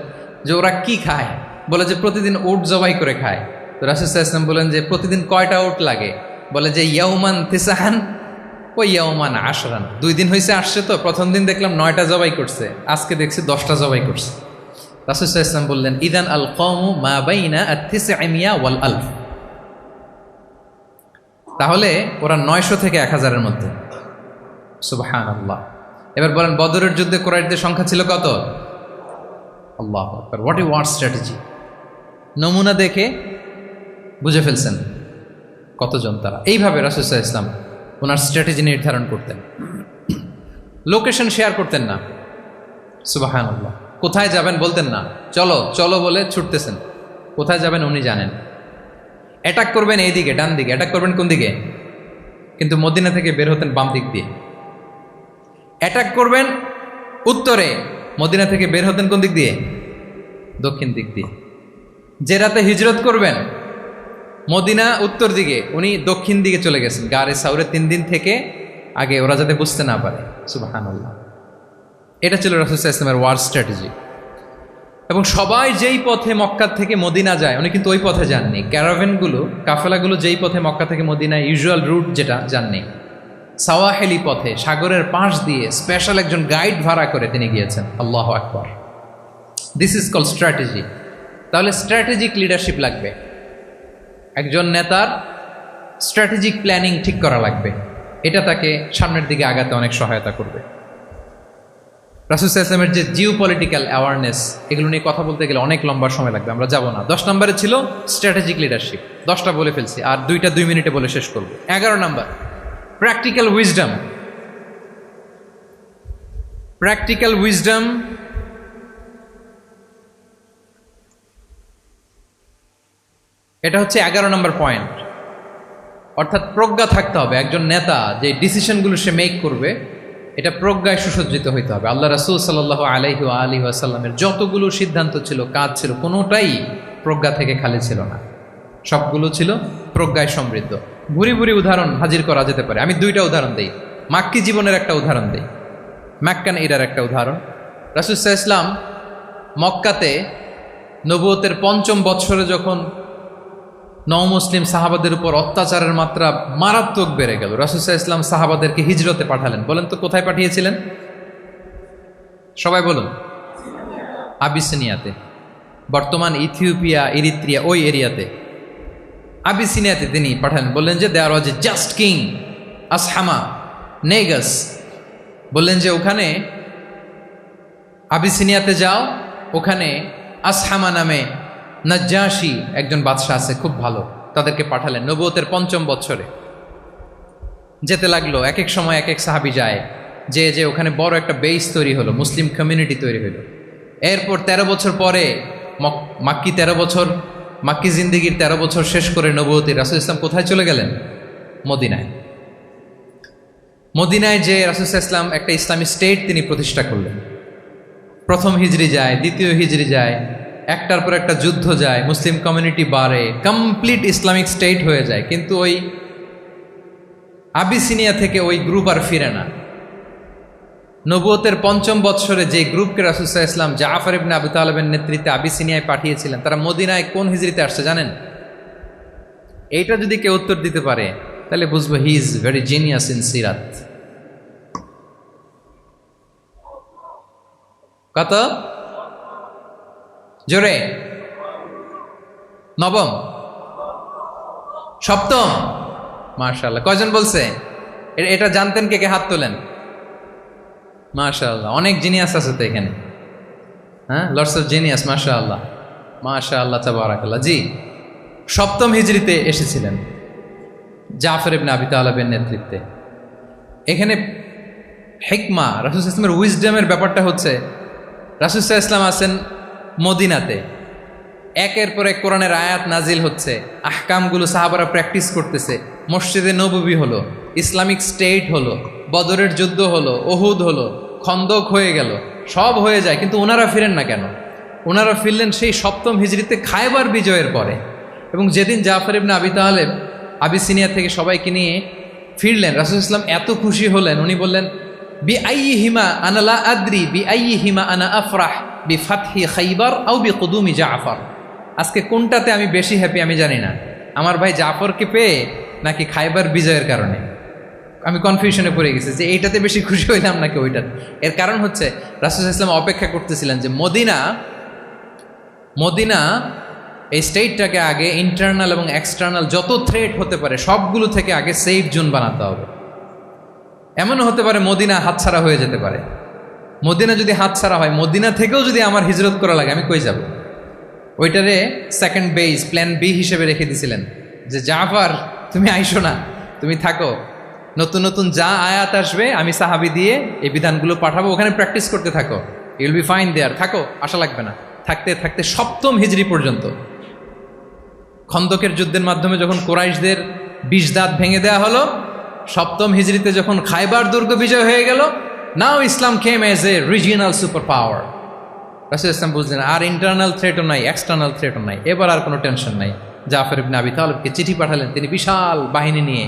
যে ওরা কি খায়, বলে যে প্রতিদিন উট জবাই করে খায়। তো রাসূল সাল্লাল্লাহু আলাইহি ওয়াসাল্লাম বলেন যে প্রতিদিন কয়টা উট লাগে, বলে যে ইয়াউমান তিসআন ও ইয়াউমান আশরান, 2 দিন হয়েছে আসছে, তো প্রথম দিন দেখলাম 9টা জবাই করছে, আজকে দেখছি 10টা জবাই করছে। রাসূল সাল্লাল্লাহু আলাইহি ওয়াসাল্লাম বললেন ইদান আল কওমু মা বাইনা আত-তিসআমিয়া ওয়াল আলফ, তাহলে ওরা 900 থেকে 1000-এর মধ্যে। সুবহানাল্লাহ। এবার বলেন বদরের যুদ্ধে কুরাইশদের সংখ্যা ছিল কত? আল্লাহু আকবার, হোয়াট এ ওয়ার স্ট্র্যাটেজি। নমুনা দেখে বুঝে ফেলছেন কতজন তারা। এইভাবে রাসূল সাল্লাল্লাহু আলাইহি ওয়াসাল্লাম ওনার স্ট্র্যাটেজি নির্ধারণ করতেন। লোকেশন শেয়ার করতেন না। সুবহানাল্লাহ। কোথায় যাবেন বলতেন না, চলো চলো বলে ছুটতেছেন। কোথায় যাবেন উনি জানেন। অ্যাটাক করবেন এই দিকে, ডান দিকে। অ্যাটাক করবেন কোন দিকে? কিন্তু মদিনা থেকে বের হতেন বাম দিক দিয়ে। অ্যাটাক করবেন উত্তরে, মদিনা থেকে বের হতেন কোন দিক দিয়ে? দক্ষিণ দিক দিয়ে। যে রাতে হিজরত করবেন মদিনা উত্তর দিকে, উনি দক্ষিণ দিকে চলে গেছেন গারে সাউরে 3 দিন থেকে আগে, ওরা যাতে বুঝতে না পারে। সুবহানাল্লাহ। এটা ছিল রাসূল সাল্লাল্লাহু আলাইহি ওয়াসাল্লামের ওয়ার স্ট্র্যাটেজি। এবং সবাই যেই পথে মক্কা থেকে মদিনা যায় উনি কিন্তু ওই পথে যাননি। ক্যারাভেনগুলো, কাফেলাগুলো যেই পথে মক্কা থেকে মদিনা ইউজুয়াল রুট যেটা, যাননি। সাওয়াহেলি পথে, সাগরের পাশ দিয়ে স্পেশাল একজন গাইড ভাড়া করে তিনি গিয়েছেন। আল্লাহু আকবার। This is call strategy. তাহলে স্ট্র্যাটেজিক লিডারশিপ লাগবে, একজন নেতার স্ট্র্যাটেজিক প্ল্যানিং ঠিক করা লাগবে। এটা তাকে সামনের দিকে আগাতে অনেক সহায়তা করবে। রাসূল সাল্লাল্লাহু আলাইহি ওয়াসাল্লামের যে জিও পলিটিক্যাল অ্যাওয়ারনেস, এগুলো নিয়ে কথা বলতে গেলে অনেক লম্বা সময় লাগবে, আমরা যাব না। 10 নম্বরে ছিল স্ট্র্যাটেজিক লিডারশিপ, 10টা বলে ফেলছি, আর 2টা 2 মিনিটে বলে শেষ করব। 11 নম্বর প্র্যাকটিক্যাল উইজডম। প্র্যাকটিক্যাল উইজডম এটা হচ্ছে 11 নম্বর পয়েন্ট। অর্থাৎ প্রজ্ঞা থাকতে হবে। একজন নেতা যে ডিসিশনগুলো সে মেক করবে, এটা প্রজ্ঞায় সুসজ্জিত হইতে হবে। আল্লাহ রাসূল সাল্লাল্লাহু আলাইহি ওয়া আলিহি ওয়াসাল্লামের যতগুলো সিদ্ধান্ত ছিল, কাজ ছিল, কোনোটাই প্রজ্ঞা থেকে খালি ছিল না, সবগুলো ছিল প্রজ্ঞায় সমৃদ্ধ। ভুরি ভুরি উদাহরণ হাজির করা যেতে পারে। আমি 2টা উদাহরণ দিই। মাক্কি জীবনের একটা উদাহরণ দিই, মাক্কান এরার একটা উদাহরণ। রাসূল সাল্লাল্লাহু আলাইহি ওয়াসাল্লাম মক্কাতে নবুয়তের 5ম বৎসরে যখন নও-মুসলিম সাহাবাদের উপর অত্যাচারের মাত্রা মারাত্মক বেড়ে গেল, রাসূল সাল্লাল্লাহু আলাইহি ওয়াসাল্লাম সাহাবাদেরকে হিজরতে পাঠালেন। বলেন তো কোথায় পাঠিয়েছিলেন? সবাই বলুন। আবিসিনিয়াতে, বর্তমান ইথিওপিয়া, ইরিত্রিয়া, ওই এরিয়াতে, আবিসিনিয়াতে তিনি পাঠালেন। বললেন যে দেয়ার ওয়াজ এ জাস্ট কিং আসহামা নেগাস, বললেন যে ওখানে আবিসিনিয়াতে যাও, ওখানে আসহামা নামে নাজ্জাশী একজন বাদশাহ আছে, খুব ভালো। তাদেরকে পাঠালেন নবুয়তের 5ম বৎসরে। যেতে লাগলো, এক এক সময় এক এক সাহাবী যায়, যে ওখানে বড় একটা বেস তৈরি হলো, মুসলিম কমিউনিটি তৈরি হলো। এরপর 13 বছর পরে মাক্কি 13 বছর, মাক্কি জিন্দেগির 13 বছর শেষ করে নবুয়তে রাসূল ইসলাম কোথায় চলে গেলেন? মদিনায়। মদিনায় যে রাসূল ইসলাম একটা ইসলামী স্টেট তিনি প্রতিষ্ঠা করলেন। প্রথম হিজরি যায়, দ্বিতীয় হিজরি যায়, একটার পর একটা যুদ্ধ যায়, মুসলিম কমিউনিটি বাড়ে, কমপ্লিট ইসলামিক স্টেট হয়ে যায়। কিন্তু ওই আবিসিনিয়া থেকে ওই গ্রুপ আর ফিরে না। নবুয়তের 5ম বৎসরে যে গ্রুপকে রাসূল সাল্লাল্লাহু আলাইহি ওয়াসাল্লাম জাফর ইবনে আবু তালেবের নেতৃত্বে আবিসিনিয়ায় পাঠিয়েছিলেন, তারা মদিনায় কোন হিজরিতে আসছে জানেন? এইটা যদি কেউ উত্তর দিতে পারে তাহলে বুঝবো he is very genius in সিরাত। কত জোরে? 9ম, 7ম। মাশাআল্লাহ। কয়জন বলছে? এটা জানতেন কে কে? হাত তোলেন। মাশাআল্লাহ, অনেক জিনিয়াস আছে তো এখানে। হ্যাঁ, লটস অফ জিনিয়াস। মাশাআল্লাহ, মাশাআল্লাহ, তাবারাকাল্লাহ। জি, 7ম হিজরিতে এসেছিলেন জাফর ইবনে আবি তালেবের নেতৃত্বে। এখানে হিকমা, রাসূল সাল্লাল্লাহু আলাইহি ওয়াসাল্লামের উইজডমের ব্যাপারটা হচ্ছে, রাসূল সাল্লাল্লাহু আলাইহি ওয়াসাল্লাম আছেন মদিনাতে, একের পর এক কোরআনের আয়াত নাজিল হচ্ছে, আহকামগুলো সাহাবারা প্র্যাকটিস করতেছে, মসজিদে নববী হলো, ইসলামিক স্টেট হলো, বদরের যুদ্ধ হলো, ওহুদ হলো, খন্দক হয়ে গেল, সব হয়ে যায়, কিন্তু ওনারা ফিরেন না কেন? ওনারা ফিরলেন সেই 7ম হিজরিতে খায়বার বিজয়ের পরে। এবং যেদিন জাফর ইবনে আবি তালেব আবিসিনিয়া থেকে সবাইকে নিয়ে ফিরলেন, রাসূল ইসলাম এত খুশি হলেন, উনি বললেন, বি আইয়িহিমা আনা লা আদরি বি আইয়িহিমা আনা আফরাহ বি ফাতহি খাইবার আও বি কুদুমি জাফর। আজকে কোনটাতে আমি বেশি হ্যাপি আমি জানি না, আমার ভাই জাফরকে পেয়ে নাকি খাইবার বিজয়ের কারণে। আমি কনফিউশনে পড়ে গেছি যে এইটাতে বেশি খুশি হইলাম নাকি ওইটাতে। এর কারণ হচ্ছে রাসূল ইসলাম অপেক্ষা করতেছিলেন যে মদিনা এই স্টেটটাকে আগে ইন্টারনাল এবং এক্সটার্নাল যত থ্রেট হতে পারে সবগুলো থেকে আগে সেফ জোন বানাতে হবে। এমনও হতে পারে মদিনা হাতছাড়া হয়ে যেতে পারে। মদিনা যদি হাতছাড়া হয়, মদিনা থেকেও যদি আমার হিজরত করা লাগে, আমি কই যাব? ওইটারে সেকেন্ড বেস, প্ল্যান বি হিসেবে রেখে দিয়েছিলেন যে জাফর তুমি আইসো না, তুমি থাকো, নতুন নতুন যা আয়াত আসবে আমি সাহাবি দিয়ে এই বিধানগুলো পাঠাবো, ওখানে প্র্যাকটিস করতে থাকো, ইউল বি ফাইন দেয়ার, থাকো, আশা লাগবে না। থাকতে থাকতে 7ম হিজরি পর্যন্ত, খন্দকের যুদ্ধের মাধ্যমে যখন কুরাইশদের 20 দাঁত ভেঙে দেওয়া হলো, 7ম হিজরিতে যখন খায়বার দুর্গ বিজয় হয়ে গেল, now Islam came as a regional super power. রাসূল ইসলাম বুঝলেন আর ইন্টারনাল থ্রেটও নাই, এক্সটার্নাল থ্রেটও নাই, এবার আর কোনো টেনশন নাই। জাফর ইবনে আবি তালেবকে চিঠি পাঠালেন, তিনি বিশাল বাহিনী নিয়ে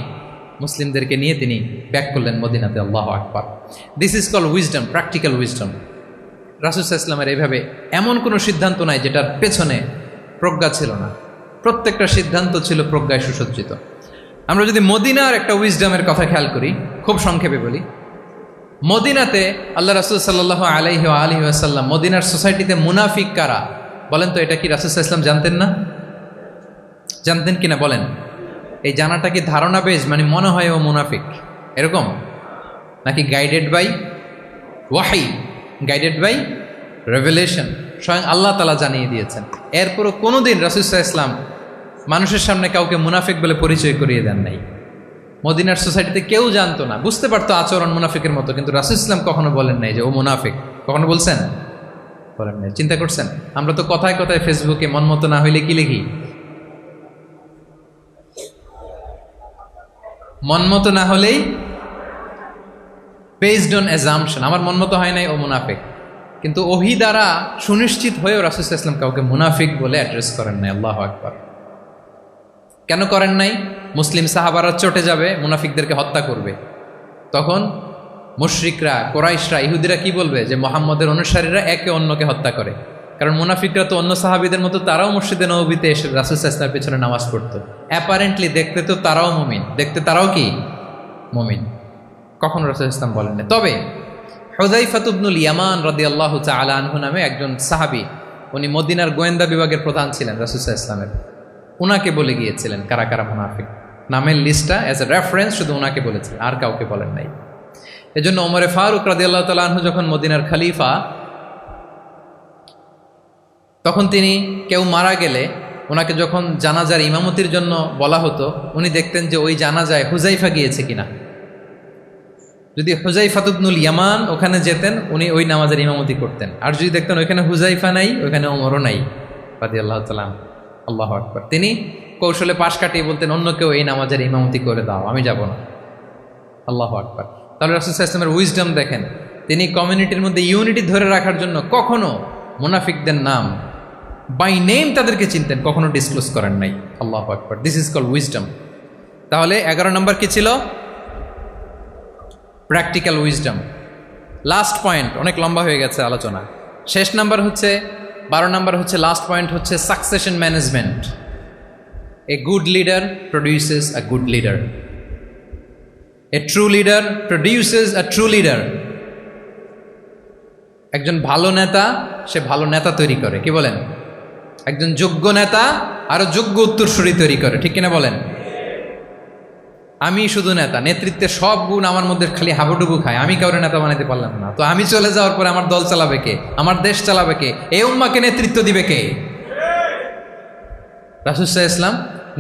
মুসলিমদেরকে নিয়ে তিনি ব্যাক করলেন মদিনাতে। আল্লাহু আকবার। This is call wisdom, practical wisdom. রাসূল ইসলামের এইভাবে এমন কোনো সিদ্ধান্ত নাই যেটার পেছনে প্রজ্ঞা ছিল না, প্রত্যেকটা সিদ্ধান্ত ছিল প্রজ্ঞায় সুসজ্জিত। আমরা যদি মদিনার একটা উইজডমের কথা খেয়াল করি, খুব সংক্ষেপে বলি, মদিনাতে আল্লাহ রাসূল সাল্লাল্লাহু আলাইহি ওয়া আলিহি ওয়াসাল্লাম, মদিনার সোসাইটিতে মুনাফিক কারা বলেন তো? এটা কি রাসূল সাল্লাল্লাহু আলাইহি ওয়াসাল্লাম জানতেন না? জানতেন কিনা বলেন? এই জানাটা কি ধারণা বেজ, মানে মনে হয় ও মুনাফিক এরকম, নাকি গাইডেড বাই ওয়াহি, গাইডেড বাই রেভেলেশন? স্বয়ং আল্লাহ তাআলা জানিয়ে দিয়েছেন। এরপরও কোনোদিন রাসূল সাল্লাল্লাহু আলাইহি ওয়াসাল্লাম মানুষের সামনে কাউকে মুনাফিক বলে পরিচয় করিয়ে দেন নাই। মদিনার সোসাইটিতে কেউ জানতো না, বুঝতে পারতো আচরণ মুনাফিকের মতো, কিন্তু রাসূল ইসলাম কখনো বলেন নাই যে ও মুনাফিক। কখনো বলছেন? বলেন নাই। চিন্তা করছেন? আমরা তো কথায় কথায় ফেসবুকে মন মতো না হইলে কি লিখি? মন মতো না হলেই বেসড অন অ্যাজাম্পশন, আমার মন মতো হয় নাই, ও মুনাফিক। কিন্তু ওহী দ্বারা সুনিশ্চিত হয়েও রাসূল সাল্লাল্লাহু আলাইহি ওয়াসাল্লাম কাউকে মুনাফিক বলে অ্যাড্রেস করেন নাই। আল্লাহু আকবার। কেন করেন নাই? মুসলিম সাহাবারা চটে যাবে, মুনাফিকদেরকে হত্যা করবে, তখন মুশরিকরা, কোরাইশরা, ইহুদিরা কি বলবে? যে মুহাম্মদের অনুসারীরা একে অন্যকে হত্যা করে। কারণ মুনাফিকরা তো অন্য সাহাবীদের মতো তারাও মসজিদে নববীতে এসে রাসূল সাল্লাল্লাহু আলাইহি ওয়াসাল্লামের পেছনে নামাজ পড়তো। অ্যাপারেন্টলি দেখতে তো তারাও মুমিন, দেখতে তারাও কি মুমিন। কখনো রাসূল সাল্লাল্লাহু আলাইহি ওয়াসাল্লাম বলেন না। তবে হুযায়ফা ইবনুল ইয়ামান রাদিয়াল্লাহু তাআলা আনহু নামে একজন সাহাবী, উনি মদিনার গোয়েন্দা বিভাগের প্রধান ছিলেন রাসূল সাল্লাল্লাহু আলাইহি ওয়াসাল্লামের, উনাকে বলে গিয়েছিলেন কারা কারা মুনাফিক, নামের লিস্টটা অ্যাজ এ রেফারেন্স শুধু উনাকে বলেছিলেন, আর কাউকে বলেন নাই। এজন্য ওমরে ফারুক রাদিয়াল্লাহু তাআলা আনহু যখন মদিনার খলিফা, তখন তিনি কেউ মারা গেলে ওনাকে যখন জানাজার ইমামতির জন্য বলা হতো, উনি দেখতেন যে ওই জানাজায় হুযায়ফা গিয়েছে কিনা। যদি হুযায়ফা ইবনুল ইয়ামান ওখানে যেতেন, উনি ওই নামাজের ইমামতি করতেন। আর যদি দেখতেন ওইখানে হুযায়ফা নাই, ওইখানে ওমরও নাই রাদিয়াল্লাহু তাআলা। আল্লাহু আকবার। তিনি কৌশলে পাশ কাটিয়ে বলতেন, অন্য কেউ এই নামাজের ইমামতি করে দাও, আমি যাব না। আল্লাহু আকবার। তাহলে রাসূল সাল্লাল্লাহু আলাইহি ওয়াসাল্লামের উইজডম দেখেন, তিনি কমিউনিটির মধ্যে ইউনিটি ধরে রাখার জন্য কখনো মুনাফিকদের নাম বাই নেম তাদেরকে চিনতেন, কখনো ডিসক্লোজ করেন নাই। আল্লাহু আকবার। This is called wisdom. তাহলে 11 নম্বর কি ছিল? Practical wisdom. লাস্ট পয়েন্ট, অনেক লম্বা হয়ে গেছে আলোচনা। শেষ নাম্বার হচ্ছে 12 নম্বর হচ্ছে, লাস্ট পয়েন্ট হচ্ছে succession management. A good leader produces a good leader, a true leader produces a true leader. একজন ভালো নেতা সে ভালো নেতা তৈরি করে, কি বলেন? একজন যোগ্য নেতা আরো যোগ্য উত্তরসূরি তৈরি করে, ঠিক কিনা বলেন? আমি শুধু নেতা, নেতৃত্বের সব গুণ আমার মধ্যে খালি হাবুডুবু খায়, আমি কাউরে নেতা বানাতে পারলাম না, তো আমি চলে যাওয়ার পরে আমার দল চালাবে কে? আমার দেশ চালাবে কে? এই উম্মাকে নেতৃত্ব দিবে কে? রাসূল সাল্লাল্লাহু আলাইহি ওয়াসাল্লাম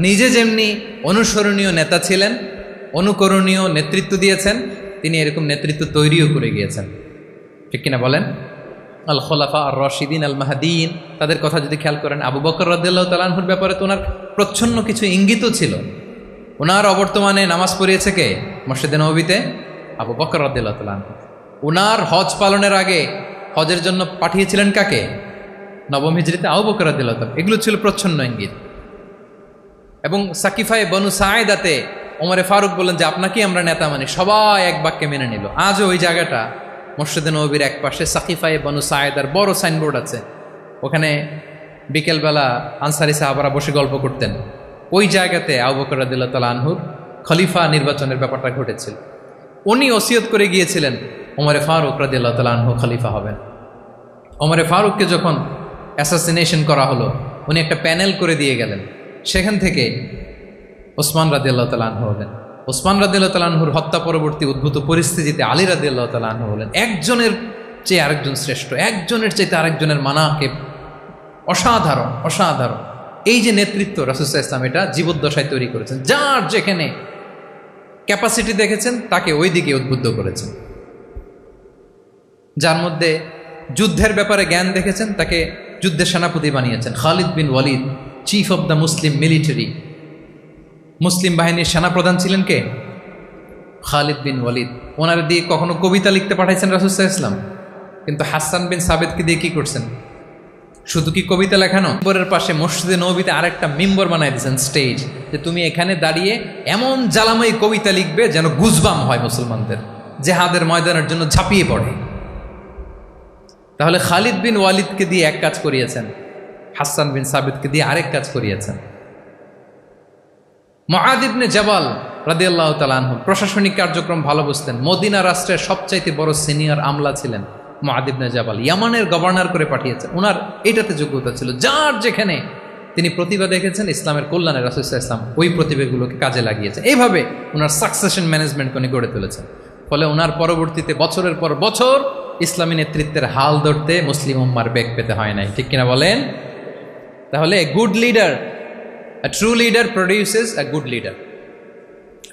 নিজে যেমনি অনুসরণীয় নেতা ছিলেন, অনুকরণীয় নেতৃত্ব দিয়েছেন, তিনি এরকম নেতৃত্ব তৈরিও করে গিয়েছেন, ঠিক কিনা বলেন? আল খোলাফা আর রশিদিন আল মাহাদিন, তাদের কথা যদি খেয়াল করেন, আবু বকর রাদিয়াল্লাহু তাআলা আনহুর ব্যাপারে তো ওনার প্রচ্ছন্ন কিছু ইঙ্গিতও ছিল। ওনার অবর্তমানে নামাজ পড়িয়েছে কে মসজিদে নববীতে? আবু বকর রাদিয়াল্লাহু তাআলা আনহু। ওনার হজ পালনের আগে হজের জন্য পাঠিয়েছিলেন কাকে? নবম হিজরিতে আবু বকর রাদিয়াল্লাহু তাআলা। এগুলো ছিল প্রচ্ছন্ন ইঙ্গিত। এবং সাকিফায়ে বনু সায়েদাতে ওমরে ফারুক বললেন যে আপনাকেই আমরা নেতা মানি, সবাই এক বাক্যে মেনে নিল। আজও ওই জায়গাটা মসজিদে নববীর এক পাশে সাকিফায়ে বনু সায়েদার বড় সাইনবোর্ড আছে, ওখানে বিকেলবেলা আনসারি সাহাবারা বসে গল্প করতেন। ওই জায়গাতে আবু বকর রাদিয়াল্লাহু তাআলা আনহুর খলিফা নির্বাচনের ব্যাপারটা ঘটেছিল। উনি ওসিয়ত করে গিয়েছিলেন ওমরে ফারুক রাদিয়াল্লাহু তাআলা আনহু খলিফা হবেন। ওমরে ফারুককে যখন অ্যাসাসিনেশন করা হলো, উনি একটা প্যানেল করে দিয়ে গেলেন। সেখান থেকে ওসমান রাদিয়াল্লাহু তাআলা আনহু হলেন। ওসমান রাদিয়াল্লাহু তাআলা আনহুর হত্যা পরবর্তী উদ্ভূত পরিস্থিতিতে আলী রাদিয়াল্লাহু তাআলা আনহু হলেন। একজনের চেয়ে আরেকজন শ্রেষ্ঠ, একজনের চাইতে আরেকজনের মানাকিব অসাধারণ অসাধারণ। এই যে নেতৃত্ব রাসূল সাল্লাল্লাহু আলাইহি ওয়াসাল্লাম এটা জীবদ্দশায় তৈরি করেছেন। যার যেখানে ক্যাপাসিটি দেখেছেন তাকে ওই দিকে উদ্বুদ্ধ করেছেন। যার মধ্যে যুদ্ধের ব্যাপারে জ্ঞান দেখেছেন তাকে যুদ্ধের সেনাপতি বানিয়েছেন। Khalid bin Walid, chief of the Muslim military, মুসলিম বাহিনীর সেনাপ্রধান ছিলেন কে? খালিদ বিন ওয়ালিদ। ওনার দিয়ে কখনো কবিতা লিখতে পাঠাইছেন রাসূল সাল্লাল্লাহু আলাইহি ওয়াসাল্লাম, কিন্তু হাসান বিন সাবিতকে দিয়ে কি করছেন? শুধু কি কবিতা লেখানো? মিম্বরের পাশে মসজিদে নববীতে আরেকটা মিম্বর বানাই দিয়েছেন, স্টেজ, যে তুমি এখানে দাঁড়িয়ে এমন জ্বালাময়ী কবিতা লিখবে যেন গুজবাম হয় মুসলমানদের, জেহাদের ময়দানের জন্য ঝাঁপিয়ে পড়ে। তাহলে খালিদ বিন ওয়ালিদকে দিয়ে এক কাজ করিয়েছেন, হাসান বিন সাবিতকে দিয়ে আরেক কাজ করিয়েছেন। মুআদ ইবনে জাবাল রাদিয়াল্লাহু তাআলা আনহু প্রশাসনিক কার্যক্রম ভালো বুঝতেন। মদিনা রাষ্ট্রের সবচাইতে বড় সিনিয়র আমলা ছিলেন মুআদ ইবনে জাবাল, ইয়ামানের গভর্নর করে পাঠিয়েছেন। ওনার এটাতে যোগ্যতা ছিল। যার যেখানে তিনি প্রতিভা দেখেছেন ইসলামের কল্যাণে রাসূল সাল্লাল্লাহু আলাইহি ওয়াসাল্লাম ওই প্রতিভাগুলোকে কাজে লাগিয়েছেন। এইভাবে ওনার সাকসেশন ম্যানেজমেন্ট উনি গড়ে তুলেছেন। ফলে ওনার পরবর্তীতে বছরের পর বছর ইসলামী নেতৃত্বের হাল ধরতে মুসলিম উম্মার বেগ পেতে হয় নাই, ঠিক কিনা বলেন? তাহলে good leader, a true leader produces a good leader.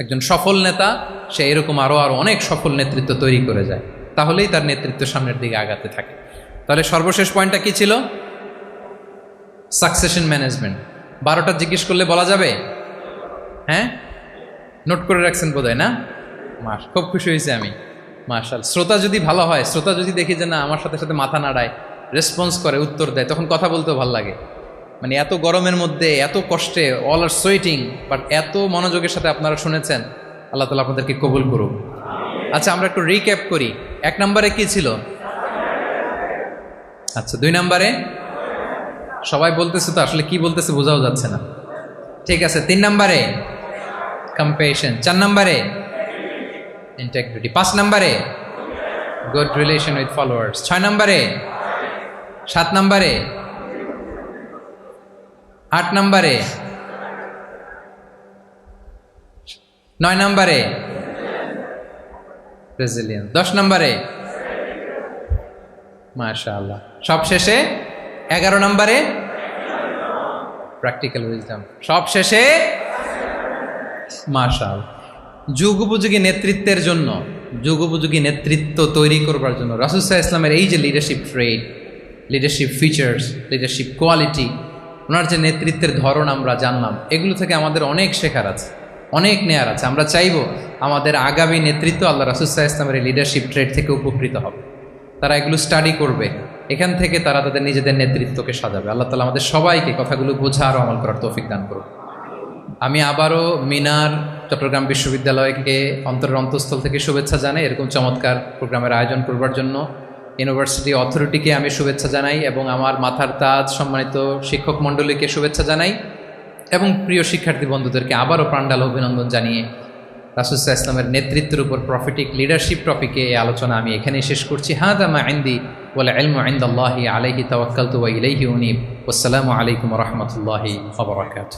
একজন সফল নেতা সে এরকম আরো অনেক সফল নেতৃত্ব তৈরি করে যায়, তাহলেই তার নেতৃত্ব সামনের দিকে আগাতে থাকে। তাহলে সর্বশেষ পয়েন্টটা কি ছিল? Succession management. 12টা জিজ্ঞেস করলে বলা যাবে? হ্যাঁ, নোট করে রাখছেন বোধহয় না? খুব খুশি হয়েছে আমি, মাশাআল্লাহ। শ্রোতা যদি ভালো হয়, শ্রোতা যদি দেখি যে না আমার সাথে সাথে মাথা নাড়ায়, রেসপন্স করে, উত্তর দেয়, তখন কথা বলতেও ভালো লাগে। মানে এত গরমের মধ্যে, এত কষ্টে, অল আর সোয়েটিং, বাট এত মনোযোগের সাথে আপনারা শুনেছেন। আল্লাহ তাআলা আপনাদেরকে কবুল করুক। আচ্ছা, আমরা একটু রিক্যাপ করি। 1 নম্বরে কি ছিল? আচ্ছা, 2 নম্বরে সবাই বলতেছে তো, আসলে কি বলতেছে বোঝাও যাচ্ছে না। ঠিক আছে, 3 নম্বরে কম্প্যাশন, 4 নম্বরে ইন্টিগ্রিটি, 5 নম্বরে গুড রিলেশন উইথ ফলোয়ার্স, 6 নম্বরে, 7 নম্বরে, 8 নম্বরে, 9 নম্বরে রেজিলিয়েন্স, 10 নম্বরে মাশাআল্লাহ, সব শেষে 11 নম্বরে প্র্যাকটিক্যাল উইজডম, সব শেষে মাশাআল্লাহ। যুগোপযোগী নেতৃত্বের জন্য, যুগোপযোগী নেতৃত্ব তৈরি করবার জন্য রাসূল সাল্লাল্লাহু আলাইহি ওয়াসাল্লামের এই যে leadership trait, leadership features, leadership quality, ওনার যে নেতৃত্বের ধরন আমরা জানলাম, এগুলো থেকে আমাদের অনেক শেখার আছে, অনেক নেয়ার আছে। আমরা চাইবো আমাদের আগামী নেতৃত্ব আল্লাহ রাসূল সাল্লাল্লাহু আলাইহি ওয়াসাল্লামের লিডারশিপ ট্রেড থেকে উপকৃত হবে। তারা এগুলো স্টাডি করবে, এখান থেকে তারা তাদের নিজেদের নেতৃত্বকে সাজাবে। আল্লাহ তাআলা আমাদের সবাইকে কথাগুলো বোঝা আর আমল করার তৌফিক দান করুন। আমি আবারও মিনার চট্টগ্রাম বিশ্ববিদ্যালয়কে অন্তরের অন্তঃস্থল থেকে শুভেচ্ছা জানাই। এরকম চমৎকার প্রোগ্রামের আয়োজন করবার জন্য ইউনিভার্সিটি অথরিটিকে আমি শুভেচ্ছা জানাই, এবং আমার মাথার তাজ সম্মানিত শিক্ষক মণ্ডলীকে শুভেচ্ছা জানাই, এবং প্রিয় শিক্ষার্থী বন্ধুদেরকে আবারও প্রাণঢাল অভিনন্দন জানিয়ে রাসূল সাল্লাল্লাহু আলাইহি ওয়াসাল্লামের নেতৃত্বের উপর প্রফিটিক লিডারশিপ টপিকে এই আলোচনা আমি এখানেই শেষ করছি। হাযা মা ইনদি ওয়াল ইলমু ইনদাল্লাহি আলাইহি তাওয়াক্কালতু ওয়া ইলাইহি উনীব। ওয়াসসালামু আলাইকুম ওয়া রাহমাতুল্লাহি ওয়া বারাকাতুহু।